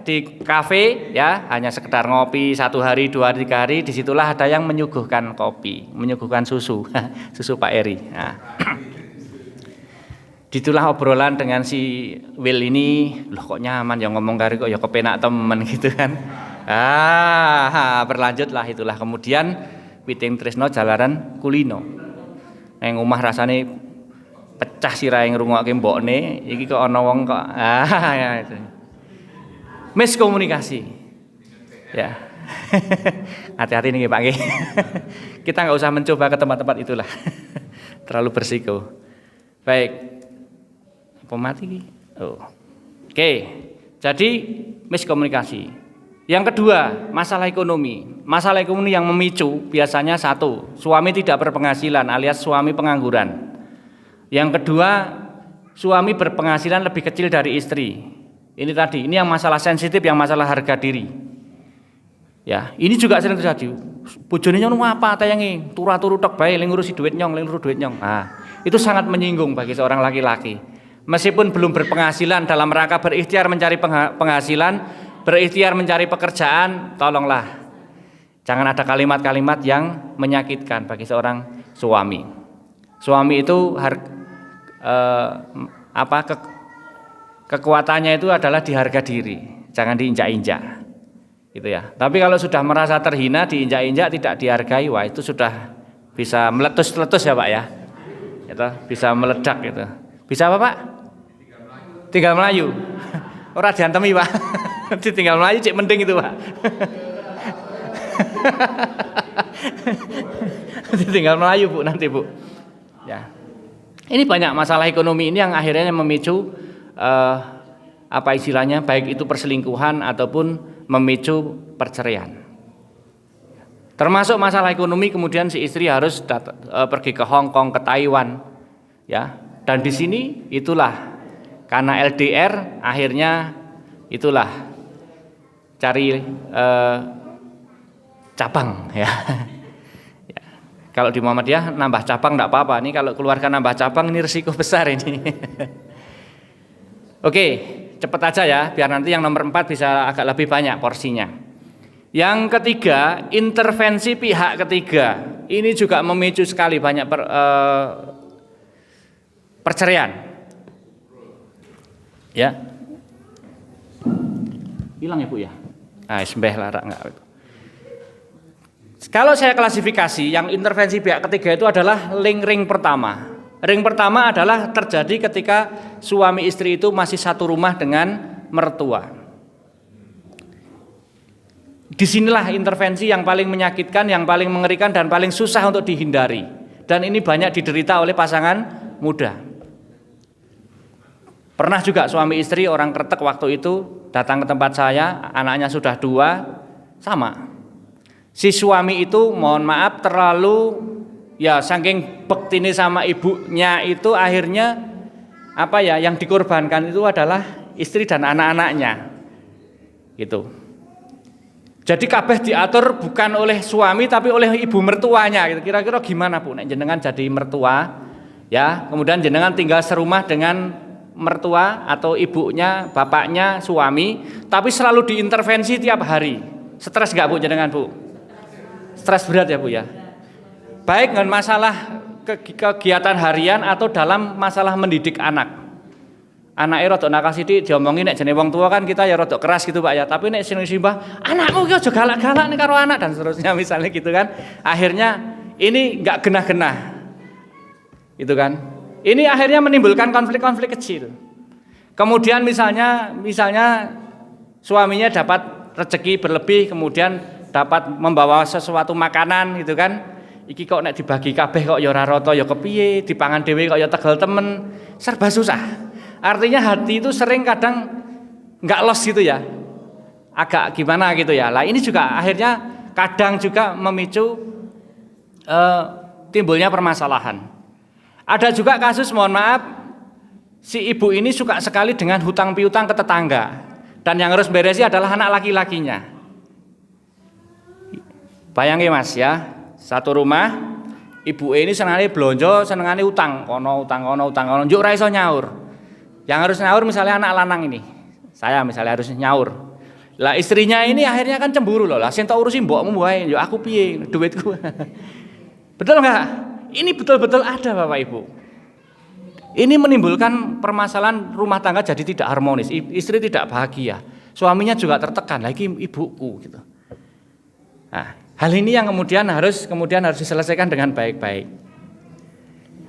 di kafe ya, hanya sekedar ngopi 1 hari, 2 hari, 3 hari, disitulah ada yang menyuguhkan kopi, menyuguhkan susu, susu Pak Eri. Nah. Ditulah obrolan dengan si Will ini, loh kok nyaman ya ngomong kari kok ya kepenak temen gitu kan. Berlanjutlah itulah kemudian Piting Tresno jalaran kulino. Nang omah rasane pecah sirahe ngrungokke mbokne, iki kok ana wong kok ya itu. Miskomunikasi. Ya. Hati-hati nih Pak nggih. Kita nggak usah mencoba ke tempat-tempat itulah. Terlalu bersiko. Baik. Apa mati? Oh. Oke. Jadi miskomunikasi. Yang kedua, masalah ekonomi. Masalah ekonomi yang memicu biasanya satu, suami tidak berpenghasilan alias suami pengangguran. Yang kedua, suami berpenghasilan lebih kecil dari istri. Ini tadi, ini yang masalah sensitif, yang masalah harga diri. Ya, ini juga sering terjadi. Bojone nyono apa tayangi, turu-turu tok bae ling ngurusi duit nyong, ling ngurusi duit nyong. Nah, itu sangat menyinggung bagi seorang laki-laki. Meskipun belum berpenghasilan dalam rangka berikhtiar mencari penghasilan, berikhtiar mencari pekerjaan, tolonglah. Jangan ada kalimat-kalimat yang menyakitkan bagi seorang suami. Suami itu kekuatannya itu adalah di harga diri, jangan diinjak-injak, gitu ya. Tapi kalau sudah merasa terhina, diinjak-injak, tidak dihargai, wah itu sudah bisa meletus-letus ya Pak ya, itu bisa meledak gitu. Bisa apa Pak? Tinggal Melayu. Ora diantemi Pak, ditinggal Melayu cek mending itu Pak. Ditinggal Melayu Bu nanti Bu. Ya. Ini banyak masalah ekonomi ini yang akhirnya memicu apa istilahnya, baik itu perselingkuhan ataupun memicu perceraian. Termasuk masalah ekonomi, kemudian si istri harus pergi ke Hong Kong, ke Taiwan, ya. Dan di sini itulah karena LDR akhirnya itulah cari cabang ya. Kalau di Muhammadiyah nambah cabang enggak apa-apa. Ini kalau keluarga nambah cabang ini risiko besar ini. Oke, cepat aja ya biar nanti yang nomor 4 bisa agak lebih banyak porsinya. Yang ketiga, intervensi pihak ketiga. Ini juga memicu sekali banyak perceraian. Ya. Hilang ya Bu ya? Ah, sembeh larak enggak itu. Kalau saya klasifikasi, yang intervensi pihak ketiga itu adalah ring pertama. Ring pertama adalah terjadi ketika suami istri itu masih satu rumah dengan mertua. Disinilah intervensi yang paling menyakitkan, yang paling mengerikan dan paling susah untuk dihindari. Dan ini banyak diderita oleh pasangan muda. Pernah juga suami istri orang Kretek waktu itu datang ke tempat saya, anaknya sudah 2, sama. Si suami itu mohon maaf terlalu ya saking bektine sama ibunya itu akhirnya apa ya yang dikorbankan itu adalah istri dan anak-anaknya. Gitu. Jadi kabeh diatur bukan oleh suami tapi oleh ibu mertuanya gitu. Kira-kira gimana Bu nek jenengan jadi mertua ya, kemudian jenengan tinggal serumah dengan mertua atau ibunya, bapaknya, suami, tapi selalu diintervensi tiap hari. Stres enggak Bu jenengan Bu? Stres berat ya Bu ya. Baik dengan masalah kegiatan harian atau dalam masalah mendidik anak. Anake rada nakal sithik diomongi nek jenenge wong tua kan kita ya rada keras gitu Pak ya. Tapi nek sing simbah, anakmu ki aja galak-galak nek karo anak dan seterusnya misalnya gitu kan. Akhirnya ini enggak genah-genah. Gitu kan. Ini akhirnya menimbulkan konflik-konflik kecil. Kemudian misalnya suaminya dapat rezeki berlebih kemudian dapat membawa sesuatu makanan gitu kan. Iki kok nek dibagi kabeh kok ya ora rata ya kepiye, dipangan dhewe kok ya tegel temen, serba susah. Artinya hati itu sering kadang enggak los gitu ya. Agak gimana gitu ya. Lah ini juga akhirnya kadang juga memicu timbulnya permasalahan. Ada juga kasus mohon maaf si ibu ini suka sekali dengan hutang piutang ke tetangga dan yang harus beresi adalah anak laki-lakinya. Bayangin Mas ya, satu rumah ibu ini senengane blonjo, senengane utang kono, njuk ora iso nyaur. Yang harus nyaur misalnya anak lanang ini. Saya misalnya harus nyaur. Lah istrinya ini akhirnya kan cemburu loh. Lah sing tak urusi mbokmu wae, yo aku piye duitku. Betul enggak? Ini betul-betul ada Bapak Ibu. Ini menimbulkan permasalahan rumah tangga jadi tidak harmonis, istri tidak bahagia, suaminya juga tertekan, lagi ibuku gitu. Nah, hal ini yang kemudian harus diselesaikan dengan baik-baik.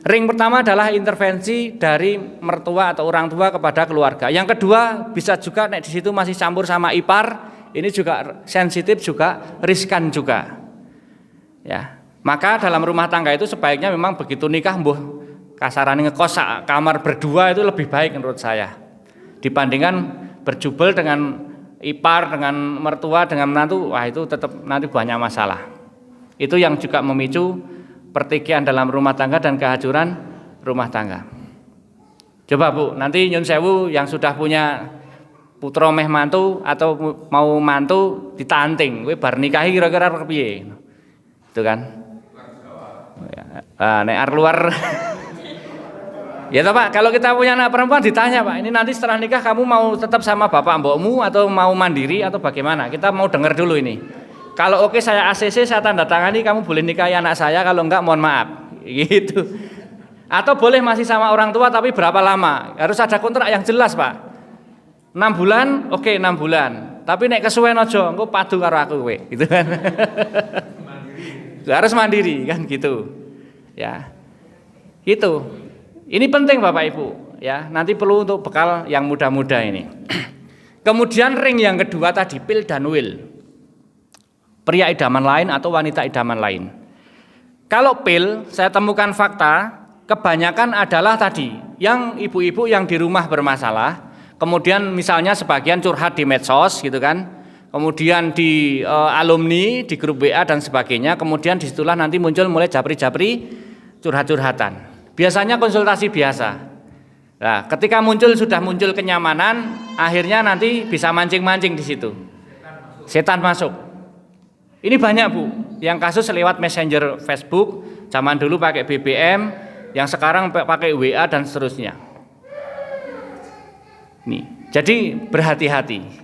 Ring pertama adalah intervensi dari mertua atau orang tua kepada keluarga. Yang kedua bisa juga di situ masih campur sama ipar, ini juga sensitif juga, riskan juga. Ya, maka dalam rumah tangga itu sebaiknya memang begitu nikah kasarannya ngekos kamar berdua itu lebih baik menurut saya dibandingkan berjubel dengan ipar, dengan mertua, dengan menantu. Wah itu tetap nanti banyak masalah. Itu yang juga memicu pertikaian dalam rumah tangga dan kehancuran rumah tangga. Coba Bu, nanti nyun sewu yang sudah punya putra meh mantu atau mau mantu ditanting, kowe bar nikahi kira-kira piye? Itu kan. Nek luar ya toh Pak, kalau kita punya anak perempuan ditanya Pak, ini nanti setelah nikah kamu mau tetap sama bapak mbokmu atau mau mandiri atau bagaimana? Kita mau dengar dulu ini. Kalau oke saya ACC, saya tanda tangani, kamu boleh nikahi anak saya, kalau enggak mohon maaf. Gitu. Atau boleh masih sama orang tua tapi berapa lama? Harus ada kontrak yang jelas Pak. 6 bulan, oke 6 bulan. Tapi nek kesuwen aja, engko padu karo aku kowe, gitu kan. Harus mandiri kan gitu. Ya. Gitu. Ini penting Bapak Ibu, ya. Nanti perlu untuk bekal yang muda-muda ini. Kemudian ring yang kedua tadi pil dan wil. Pria idaman lain atau wanita idaman lain. Kalau pil, saya temukan fakta, kebanyakan adalah tadi yang ibu-ibu yang di rumah bermasalah, kemudian misalnya sebagian curhat di medsos gitu kan. Kemudian di alumni, di grup WA dan sebagainya, kemudian disitulah nanti muncul mulai japri-japri curhat-curhatan. Biasanya konsultasi biasa. Nah, ketika sudah muncul kenyamanan, akhirnya nanti bisa mancing-mancing di situ. Setan masuk. Ini banyak Bu, yang kasus lewat messenger Facebook, zaman dulu pakai BBM, yang sekarang pakai WA dan seterusnya. Nih, jadi berhati-hati.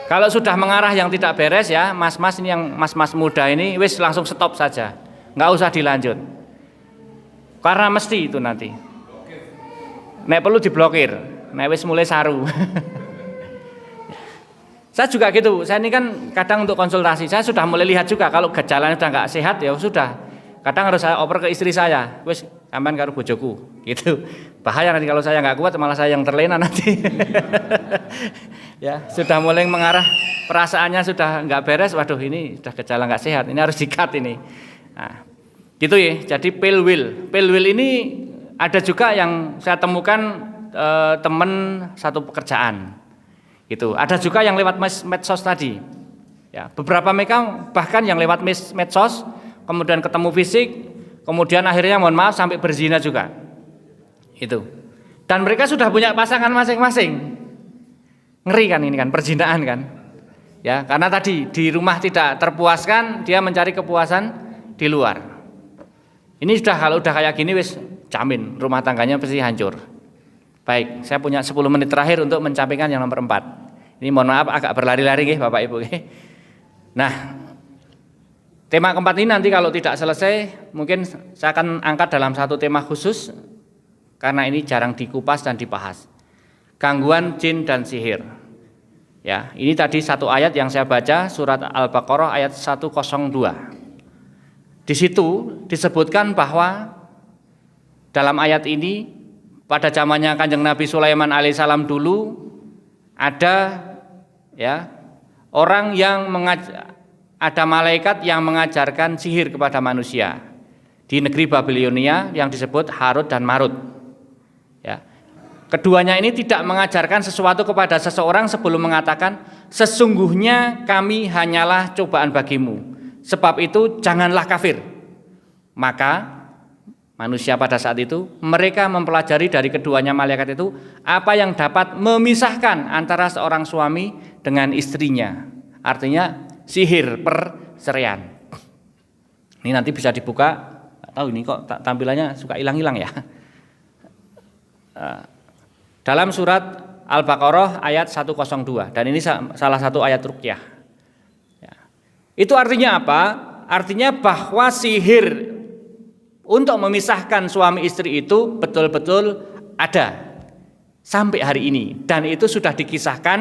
Kalau sudah mengarah yang tidak beres ya, mas-mas ini yang mas-mas muda ini, wis langsung stop saja, nggak usah dilanjut. Karena mesti itu nanti. Nek perlu diblokir, nek wis mulai saru. Saya juga gitu, saya ini kan kadang untuk konsultasi, saya sudah mulai lihat juga kalau gejalanya sudah nggak sehat ya sudah. Kadang harus saya oper ke istri saya, wis sampean karo bojoku, gitu. Bahaya nanti kalau saya nggak kuat malah saya yang terlena nanti. Ya, sudah mulai mengarah perasaannya sudah nggak beres, waduh ini sudah gejala nggak sehat, ini harus di-cut ini. Nah, gitu ya. Jadi pil will ini ada juga yang saya temukan teman satu pekerjaan. Gitu. Ada juga yang lewat medsos tadi. Ya, beberapa mereka bahkan yang lewat medsos, kemudian ketemu fisik, kemudian akhirnya mohon maaf sampai berzina juga. Itu. Dan mereka sudah punya pasangan masing-masing. Ngeri kan ini kan, perzinaan kan. Ya, karena tadi di rumah tidak terpuaskan, dia mencari kepuasan di luar. Ini kalau udah kayak gini wis jamin rumah tangganya pasti hancur. Baik, saya punya 10 menit terakhir untuk mencampingkan yang nomor 4. Ini mohon maaf agak berlari-lari nggih Bapak Ibu. Nah, tema keempat ini nanti kalau tidak selesai mungkin saya akan angkat dalam satu tema khusus karena ini jarang dikupas dan dibahas. Gangguan jin dan sihir. Ya, ini tadi satu ayat yang saya baca surat Al-Baqarah ayat 102. Di situ disebutkan bahwa dalam ayat ini pada zamannya Kanjeng Nabi Sulaiman alaihissalam dulu ada ya orang yang ada malaikat yang mengajarkan sihir kepada manusia di negeri Babilonia yang disebut Harut dan Marut. Ya. Keduanya ini tidak mengajarkan sesuatu kepada seseorang sebelum mengatakan sesungguhnya kami hanyalah cobaan bagimu. Sebab itu janganlah kafir. Maka manusia pada saat itu mereka mempelajari dari keduanya malaikat itu apa yang dapat memisahkan antara seorang suami dengan istrinya. Artinya sihir perceraian. Ini nanti bisa dibuka. Tahu ini kok tampilannya suka hilang-hilang ya. Dalam surat Al-Baqarah ayat 102 dan ini salah satu ayat ruqyah. Ya. Itu artinya apa? Artinya bahwa sihir untuk memisahkan suami istri itu betul-betul ada sampai hari ini dan itu sudah dikisahkan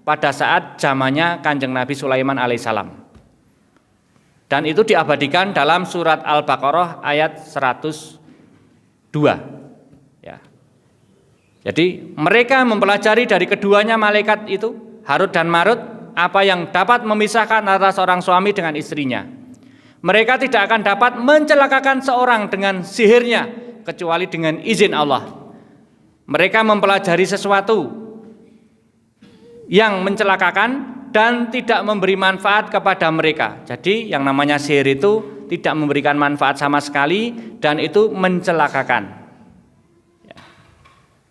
pada saat zamannya Kanjeng Nabi Sulaiman alaihissalam. Dan itu diabadikan dalam surat Al-Baqarah ayat 102. Ya. Jadi mereka mempelajari dari keduanya malaikat itu, Harut dan Marut, apa yang dapat memisahkan antara seorang suami dengan istrinya. Mereka tidak akan dapat mencelakakan seorang dengan sihirnya kecuali dengan izin Allah. Mereka mempelajari sesuatu yang mencelakakan dan tidak memberi manfaat kepada mereka. Jadi yang namanya sihir itu tidak memberikan manfaat sama sekali dan itu mencelakakan.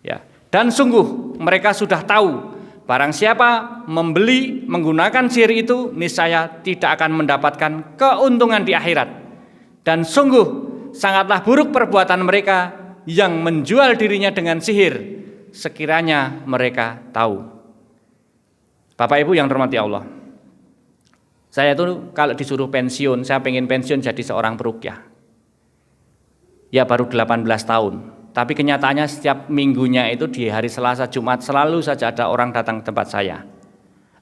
Ya. Dan sungguh mereka sudah tahu barang siapa membeli menggunakan sihir itu niscaya tidak akan mendapatkan keuntungan di akhirat. Dan sungguh sangatlah buruk perbuatan mereka yang menjual dirinya dengan sihir sekiranya mereka tahu. Bapak Ibu yang dirahmati Allah, saya itu kalau disuruh pensiun, saya pengen pensiun jadi seorang peruqyah. Ya baru 18 tahun. Tapi kenyataannya setiap minggunya itu di hari Selasa, Jumat selalu saja ada orang datang ke tempat saya.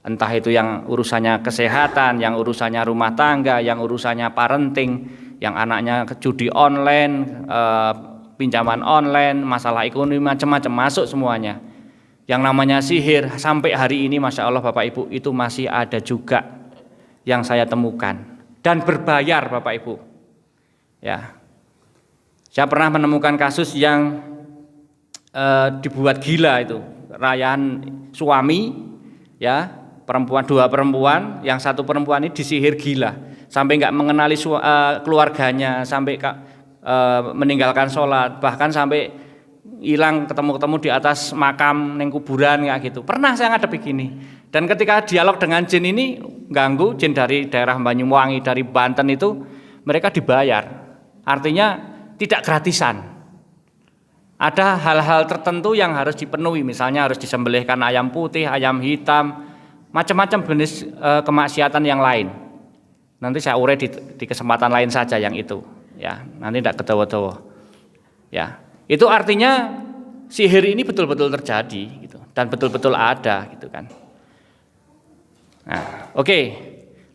Entah itu yang urusannya kesehatan, yang urusannya rumah tangga, yang urusannya parenting, yang anaknya judi online, pinjaman online, masalah ekonomi, macam-macam masuk semuanya. Yang namanya sihir sampai hari ini Masya Allah Bapak Ibu itu masih ada juga yang saya temukan. Dan berbayar Bapak Ibu. Ya. Saya pernah menemukan kasus yang dibuat gila itu, rayaan suami, ya dua perempuan, yang satu perempuan ini disihir gila, sampai nggak mengenali keluarganya, sampai meninggalkan sholat, bahkan sampai hilang ketemu-ketemu di atas makam neng kuburan kayak gitu. Pernah saya ngadep begini. Dan ketika dialog dengan jin ini ganggu, jin dari daerah Banyuwangi, dari Banten itu mereka dibayar. Artinya tidak gratisan. Ada hal-hal tertentu yang harus dipenuhi, misalnya harus disembelihkan ayam putih, ayam hitam, macam-macam jenis kemaksiatan yang lain. Nanti saya urai di kesempatan lain saja yang itu, ya. Nanti tidak ketawa-tawa. Ya, itu artinya sihir ini betul-betul terjadi, gitu, dan betul-betul ada, gitu kan. Nah, oke.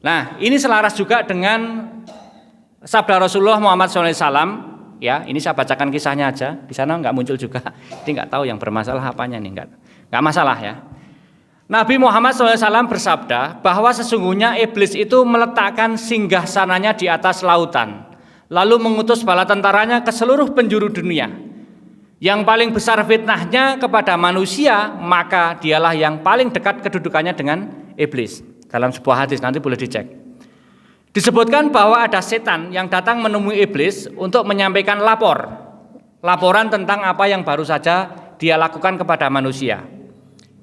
Nah, ini selaras juga dengan sabda Rasulullah Muhammad SAW. Ya, ini saya bacakan kisahnya aja. Di sana nggak muncul juga. Jadi nggak tahu yang bermasalah apanya nih, nggak masalah ya. Nabi Muhammad SAW bersabda bahwa sesungguhnya iblis itu meletakkan singgahsananya di atas lautan, lalu mengutus bala tentaranya ke seluruh penjuru dunia. Yang paling besar fitnahnya kepada manusia, maka dialah yang paling dekat kedudukannya dengan iblis. Dalam sebuah hadis, nanti boleh dicek. Disebutkan bahwa ada setan yang datang menemui iblis untuk menyampaikan laporan tentang apa yang baru saja dia lakukan kepada manusia.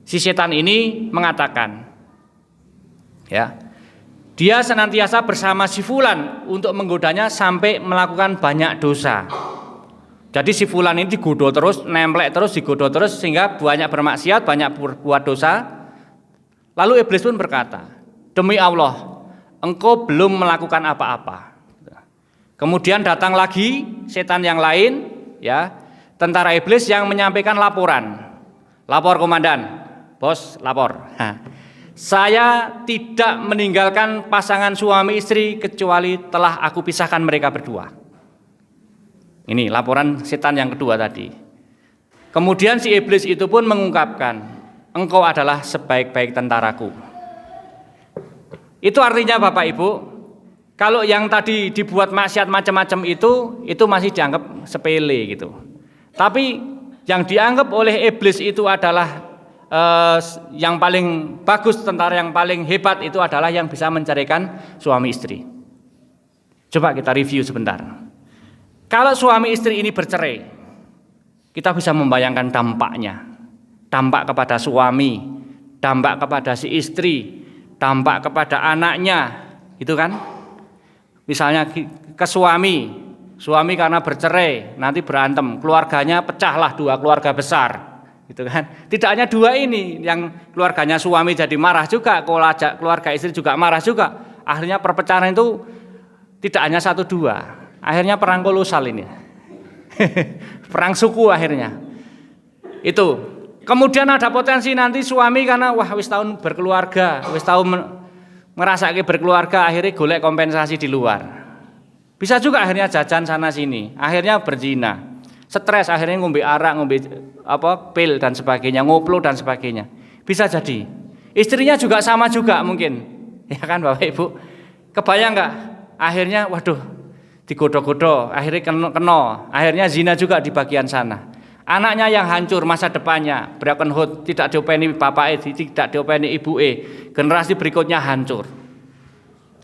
Si setan ini mengatakan, ya, dia senantiasa bersama si fulan untuk menggodanya sampai melakukan banyak dosa. Jadi si fulan ini digoda terus, nemplek terus, digoda terus sehingga banyak bermaksiat, banyak berbuat dosa. Lalu iblis pun berkata, demi Allah, engkau belum melakukan apa-apa. Kemudian datang lagi setan yang lain, ya, tentara iblis yang menyampaikan laporan. Lapor komandan, bos lapor. Saya tidak meninggalkan pasangan suami istri kecuali telah aku pisahkan mereka berdua. Ini laporan setan yang kedua tadi. Kemudian si iblis itu pun mengungkapkan, engkau adalah sebaik-baik tentaraku. Itu artinya Bapak Ibu, kalau yang tadi dibuat maksiat macam-macam itu masih dianggap sepele gitu. Tapi yang dianggap oleh iblis itu adalah yang paling bagus, tentara yang paling hebat itu adalah yang bisa menceraikan suami istri. Coba kita review sebentar. Kalau suami istri ini bercerai, kita bisa membayangkan dampaknya. Dampak kepada suami, dampak kepada si istri, dampak kepada anaknya, itu kan? Misalnya ke suami karena bercerai, nanti berantem, keluarganya pecahlah dua keluarga besar, gitu kan. Tidak hanya dua ini, yang keluarganya suami jadi marah juga, keluarga istri juga marah juga. Akhirnya perpecahan itu tidak hanya satu dua, akhirnya perang kolosal ini. Perang suku akhirnya. Itu. Kemudian ada potensi nanti suami karena wah wis tahun berkeluarga, wis tahun ngerasake berkeluarga, akhirnya golek kompensasi di luar. Bisa juga akhirnya jajan sana sini, akhirnya berzina. Stres akhirnya ngombe arak, ngombe pil dan sebagainya, ngoplo dan sebagainya. Bisa jadi. Istrinya juga sama juga mungkin. Ya kan Bapak Ibu? Kebayang enggak? Akhirnya waduh, digodoh-godoh, akhirnya kena. Akhirnya zina juga di bagian sana. Anaknya yang hancur masa depannya, broken home, tidak diopeni bapak, tidak diopeni ibu, generasi berikutnya hancur.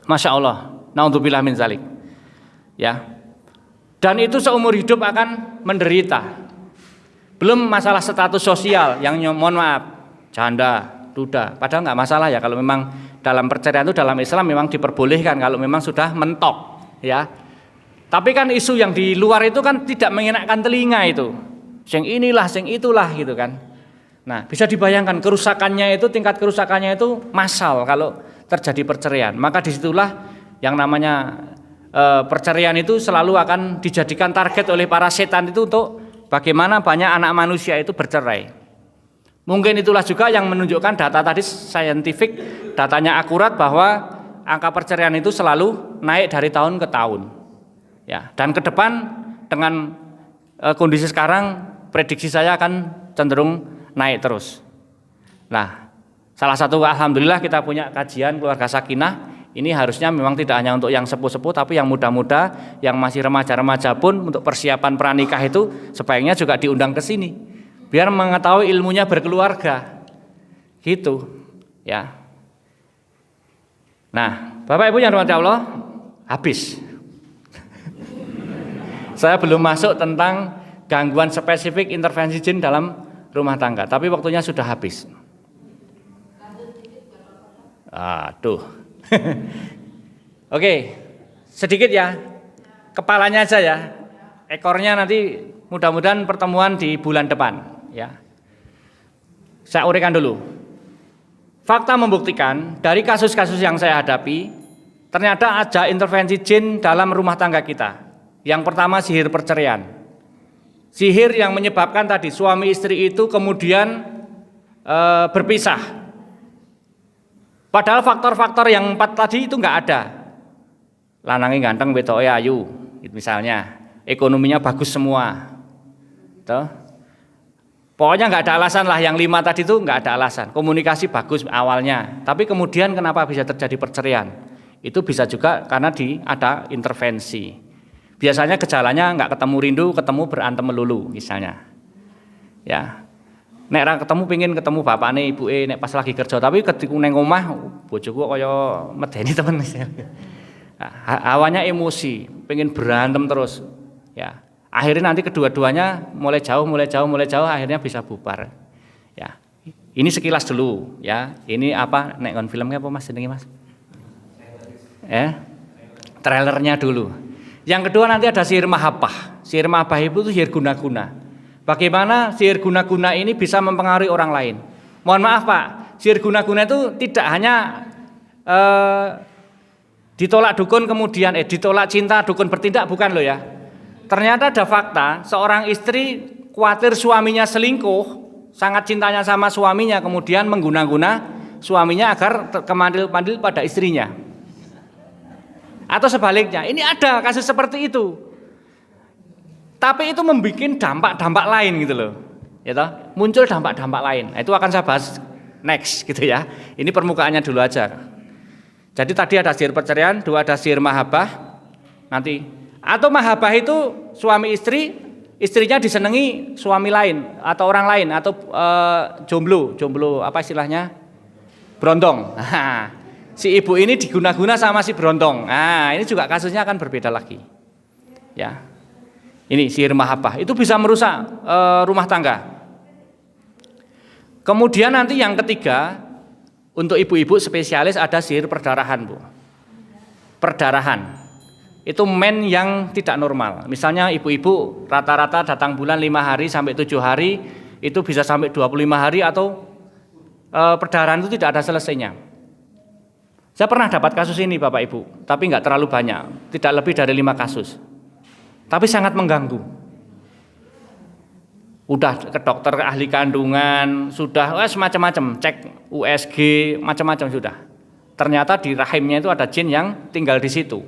Masya Allah. Naudzubillah min zalik. Ya. Dan itu seumur hidup akan menderita. Belum masalah status sosial yang mohon maaf, janda, duda. Padahal nggak masalah ya kalau memang dalam perceraian itu dalam Islam memang diperbolehkan kalau memang sudah mentok, ya. Tapi kan isu yang di luar itu kan tidak mengenakkan telinga itu. Sing inilah, sing itulah gitu kan. Nah, bisa dibayangkan kerusakannya itu, tingkat kerusakannya itu massal kalau terjadi perceraian. Maka disitulah yang namanya perceraian itu selalu akan dijadikan target oleh para setan itu untuk bagaimana banyak anak manusia itu bercerai. Mungkin itulah juga yang menunjukkan data tadi saintifik, datanya akurat bahwa angka perceraian itu selalu naik dari tahun ke tahun. Ya, dan ke depan dengan kondisi sekarang prediksi saya akan cenderung naik terus. Nah, salah satu alhamdulillah kita punya kajian keluarga sakinah. Ini harusnya memang tidak hanya untuk yang sepuh-sepuh tapi yang muda-muda, yang masih remaja-remaja pun untuk persiapan pranikah itu sebaiknya juga diundang ke sini. Biar mengetahui ilmunya berkeluarga. Gitu, ya. Nah, Bapak Ibu yang dirahmati Allah, habis. Saya belum masuk tentang gangguan spesifik intervensi jin dalam rumah tangga, tapi waktunya sudah habis. Aduh. Oke, sedikit ya, kepalanya aja ya, ekornya nanti mudah-mudahan pertemuan di bulan depan ya. Saya uraikan dulu. Fakta membuktikan dari kasus-kasus yang saya hadapi, ternyata ada intervensi jin dalam rumah tangga kita. Yang pertama sihir perceraian. Sihir yang menyebabkan tadi suami istri itu kemudian berpisah. Padahal faktor-faktor yang 4 tadi itu enggak ada. Lanangnya ganteng, wedoke ayu, misalnya. Ekonominya bagus semua. Tuh. Pokoknya enggak ada alasan lah, yang 5 tadi itu enggak ada alasan. Komunikasi bagus awalnya, tapi kemudian kenapa bisa terjadi perceraian? Itu bisa juga karena ada intervensi. Biasanya gejalanya enggak ketemu rindu, ketemu berantem melulu misalnya. Ya. Nek ra ketemu pengin ketemu bapakne ibuke nek pas lagi kerja, tapi ketika neng omah bojoku kaya medeni temen. Awalnya emosi, pengen berantem terus. Ya. Akhirnya nanti kedua-duanya mulai jauh akhirnya bisa bubar. Ya. Ini sekilas dulu ya. Ini apa nek kon filmnya apa Mas jenenge Mas? Trailernya dulu. Yang kedua nanti ada sihir mahabbah. Sihir mahabbah itu sihir guna-guna. Bagaimana sihir guna-guna ini bisa mempengaruhi orang lain. Mohon maaf Pak, sihir guna-guna itu tidak hanya ditolak dukun kemudian ditolak cinta dukun bertindak, bukan loh ya. Ternyata ada fakta seorang istri khawatir suaminya selingkuh, sangat cintanya sama suaminya, kemudian mengguna-guna suaminya agar kemandil-mandil pada istrinya. Atau sebaliknya, ini ada kasus seperti itu. Tapi itu membuat dampak-dampak lain gitu loh. Ya toh? Muncul dampak-dampak lain. Nah, itu akan saya bahas next gitu ya. Ini permukaannya dulu aja. Jadi tadi ada sihir perceraian, 2 ada sihir mahabbah. Nanti atau mahabbah itu suami istri, istrinya disenangi suami lain atau orang lain atau jomblo apa istilahnya? Berondong. Nah, si ibu ini diguna-guna sama si berondong. Nah, ini juga kasusnya akan berbeda lagi. Ya. Ini sihir mahabbah itu bisa merusak rumah tangga. Kemudian nanti yang ketiga untuk ibu-ibu spesialis ada sihir perdarahan, Bu. Perdarahan itu men yang tidak normal. Misalnya ibu-ibu rata-rata datang bulan 5 hari sampai 7 hari itu bisa sampai 25 hari atau perdarahan itu tidak ada selesainya. Saya pernah dapat kasus ini Bapak Ibu, tapi nggak terlalu banyak, tidak lebih dari 5 kasus. Tapi sangat mengganggu. Udah ke dokter ahli kandungan, sudah semacam-macam, cek USG, macam-macam sudah. Ternyata di rahimnya itu ada jin yang tinggal di situ.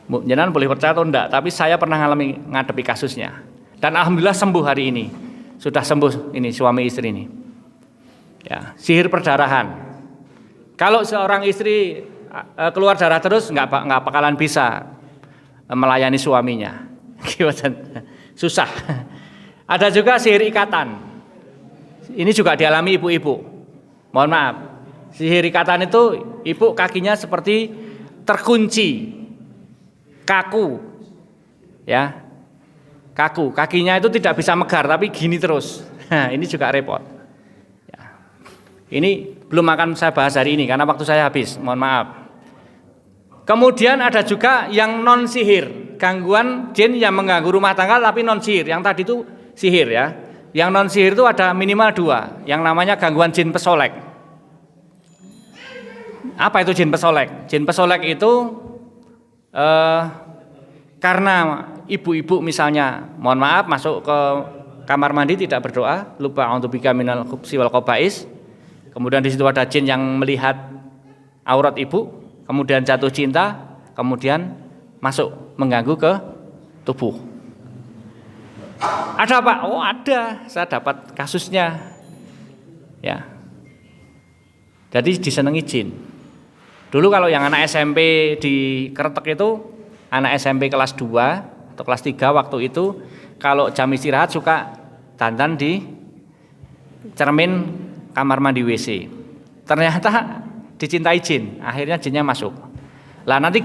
Jangan boleh percaya atau enggak, tapi saya pernah ngadepi kasusnya. Dan alhamdulillah sembuh hari ini. Sudah sembuh ini suami istri ini. Ya, sihir perdarahan. Kalau seorang istri keluar darah terus nggak bakalan bisa melayani suaminya. Susah. Ada juga sihir ikatan. Ini juga dialami ibu-ibu. Mohon maaf. Sihir ikatan itu ibu kakinya seperti terkunci, kaku. Ya. Kaku, kakinya itu tidak bisa megar tapi gini terus. Nah, ini juga repot. Ya. Ini belum akan saya bahas hari ini karena waktu saya habis, mohon maaf. Kemudian ada juga yang non sihir, gangguan jin yang mengganggu rumah tangga tapi non sihir. Yang tadi itu sihir ya. Yang non sihir itu ada minimal 2, yang namanya gangguan jin pesolek. Apa itu jin pesolek? Jin pesolek itu karena ibu-ibu misalnya, mohon maaf, masuk ke kamar mandi tidak berdoa, lupa untuk bika minal khubsi wal khaba'is. Kemudian di situ ada jin yang melihat aurat ibu, kemudian jatuh cinta, kemudian masuk mengganggu ke tubuh. Ada Pak? Oh ada, saya dapat kasusnya. Ya. Jadi disenangi jin. Dulu kalau yang anak SMP di Kretek itu, anak SMP kelas 2 atau kelas 3 waktu itu, kalau jam istirahat suka dandan di cermin kamar mandi WC. Ternyata dicintai jin, akhirnya jinnya masuk. Lah nanti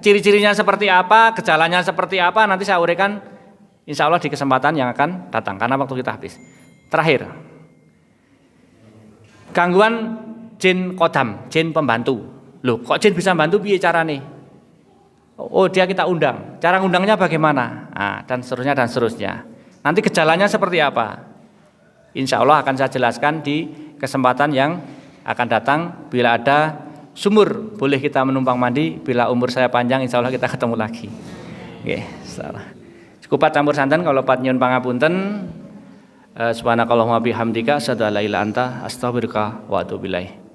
ciri-cirinya seperti apa, gejalanya seperti apa, nanti saya uraikan insya Allah di kesempatan yang akan datang, karena waktu kita habis. Terakhir, gangguan jin kodam, jin pembantu. Loh kok jin bisa bantu, piye carane? Oh dia kita undang, cara undangnya bagaimana? Nah, dan seterusnya dan seterusnya. Nanti gejalanya seperti apa? Insya Allah akan saya jelaskan di kesempatan yang akan datang. Bila ada sumur boleh kita menumpang mandi, bila umur saya panjang insya Allah kita ketemu lagi. Oke, salah. Cukup campur santan kalau pat nyun pangapunten. Subhanakallahumma bihamdika asyhadu an la ilaha illa anta astaghfiruka wa atubu ilaik.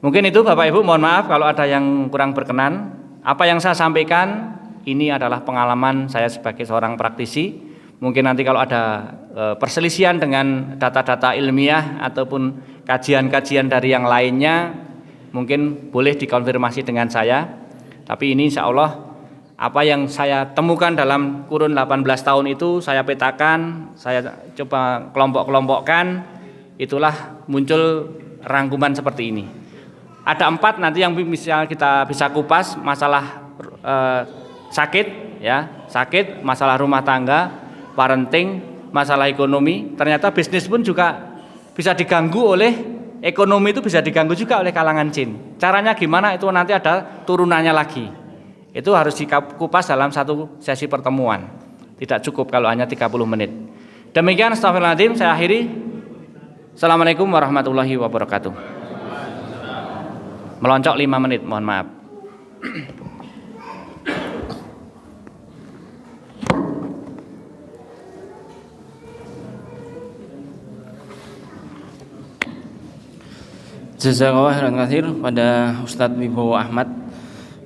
Mungkin itu Bapak Ibu, mohon maaf kalau ada yang kurang berkenan. Apa yang saya sampaikan ini adalah pengalaman saya sebagai seorang praktisi. Mungkin nanti kalau ada perselisihan dengan data-data ilmiah ataupun kajian-kajian dari yang lainnya, mungkin boleh dikonfirmasi dengan saya. Tapi ini insya Allah apa yang saya temukan dalam kurun 18 tahun itu saya petakan, saya coba kelompok-kelompokkan, itulah muncul rangkuman seperti ini. Ada 4 nanti yang bisa kita bisa kupas, masalah sakit, ya, sakit, masalah rumah tangga, parenting, masalah ekonomi. Ternyata bisnis pun juga bisa diganggu oleh ekonomi, itu bisa diganggu juga oleh kalangan jin. Caranya gimana itu nanti ada turunannya lagi. Itu harus dikupas dalam satu sesi pertemuan. Tidak cukup kalau hanya 30 menit. Demikian, astagfirullahaladzim, saya akhiri. Assalamualaikum warahmatullahi wabarakatuh. Meloncok 5 menit, mohon maaf. Jazakallahu khairan katsir pada Ustadz Wibowo Ahmad,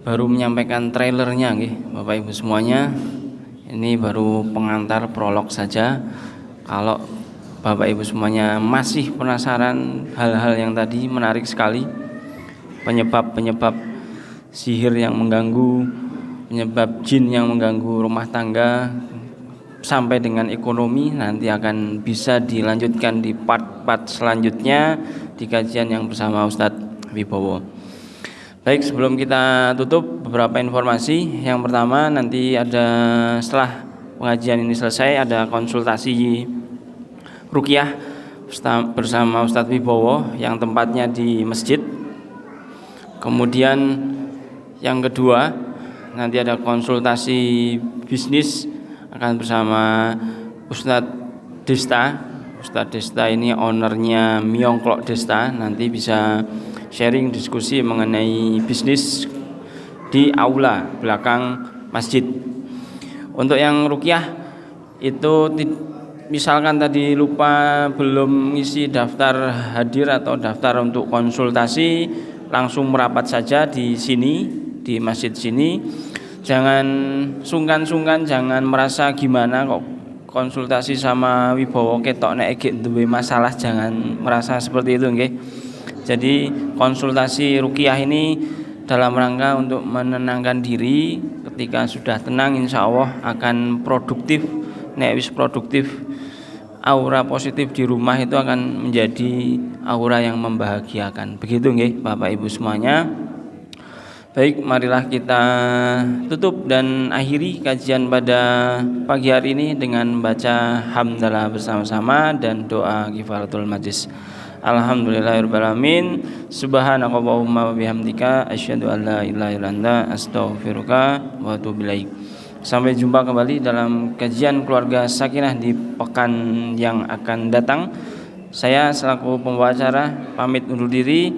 baru menyampaikan trailernya nggih, Bapak Ibu semuanya. Ini baru pengantar prolog saja. Kalau Bapak Ibu semuanya masih penasaran hal-hal yang tadi, menarik sekali. Penyebab sihir yang mengganggu, penyebab jin yang mengganggu rumah tangga sampai dengan ekonomi, nanti akan bisa dilanjutkan di part-part selanjutnya di kajian yang bersama Ustadz Wibowo. Baik, sebelum kita tutup, beberapa informasi. Yang pertama, nanti ada setelah pengajian ini selesai ada konsultasi ruqyah bersama Ustadz Wibowo yang tempatnya di masjid. Kemudian yang kedua, nanti ada konsultasi bisnis akan bersama Ustadz Desta, Ustadz Desta ini ownernya Myongklok Desta, nanti bisa sharing diskusi mengenai bisnis di aula belakang masjid. Untuk yang ruqyah itu misalkan tadi lupa belum ngisi daftar hadir atau daftar untuk konsultasi, langsung merapat saja di sini, di masjid sini. Jangan sungkan-sungkan, jangan merasa gimana kok konsultasi sama Wibowo ketok nek duwe masalah, jangan merasa seperti itu nggih. Jadi konsultasi ruqyah ini dalam rangka untuk menenangkan diri. Ketika sudah tenang insya Allah akan produktif. Nek wis produktif, aura positif di rumah itu akan menjadi aura yang membahagiakan. Begitu nggih Bapak Ibu semuanya. Baik, marilah kita tutup dan akhiri kajian pada pagi hari ini dengan baca hamdalah bersama-sama dan doa kifaratul majlis. Alhamdulillahirabbil alamin. Subhanakallahumma wa bihamdika asyhadu an la ilaha illa anta astaghfiruka wa atubu ilaik. Sampai jumpa kembali dalam kajian keluarga sakinah di pekan yang akan datang. Saya selaku pembawa pamit undur diri.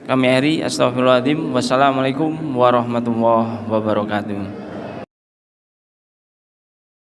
Kami akhiri, astagfirullahaladzim. Wassalamualaikum warahmatullahi wabarakatuh.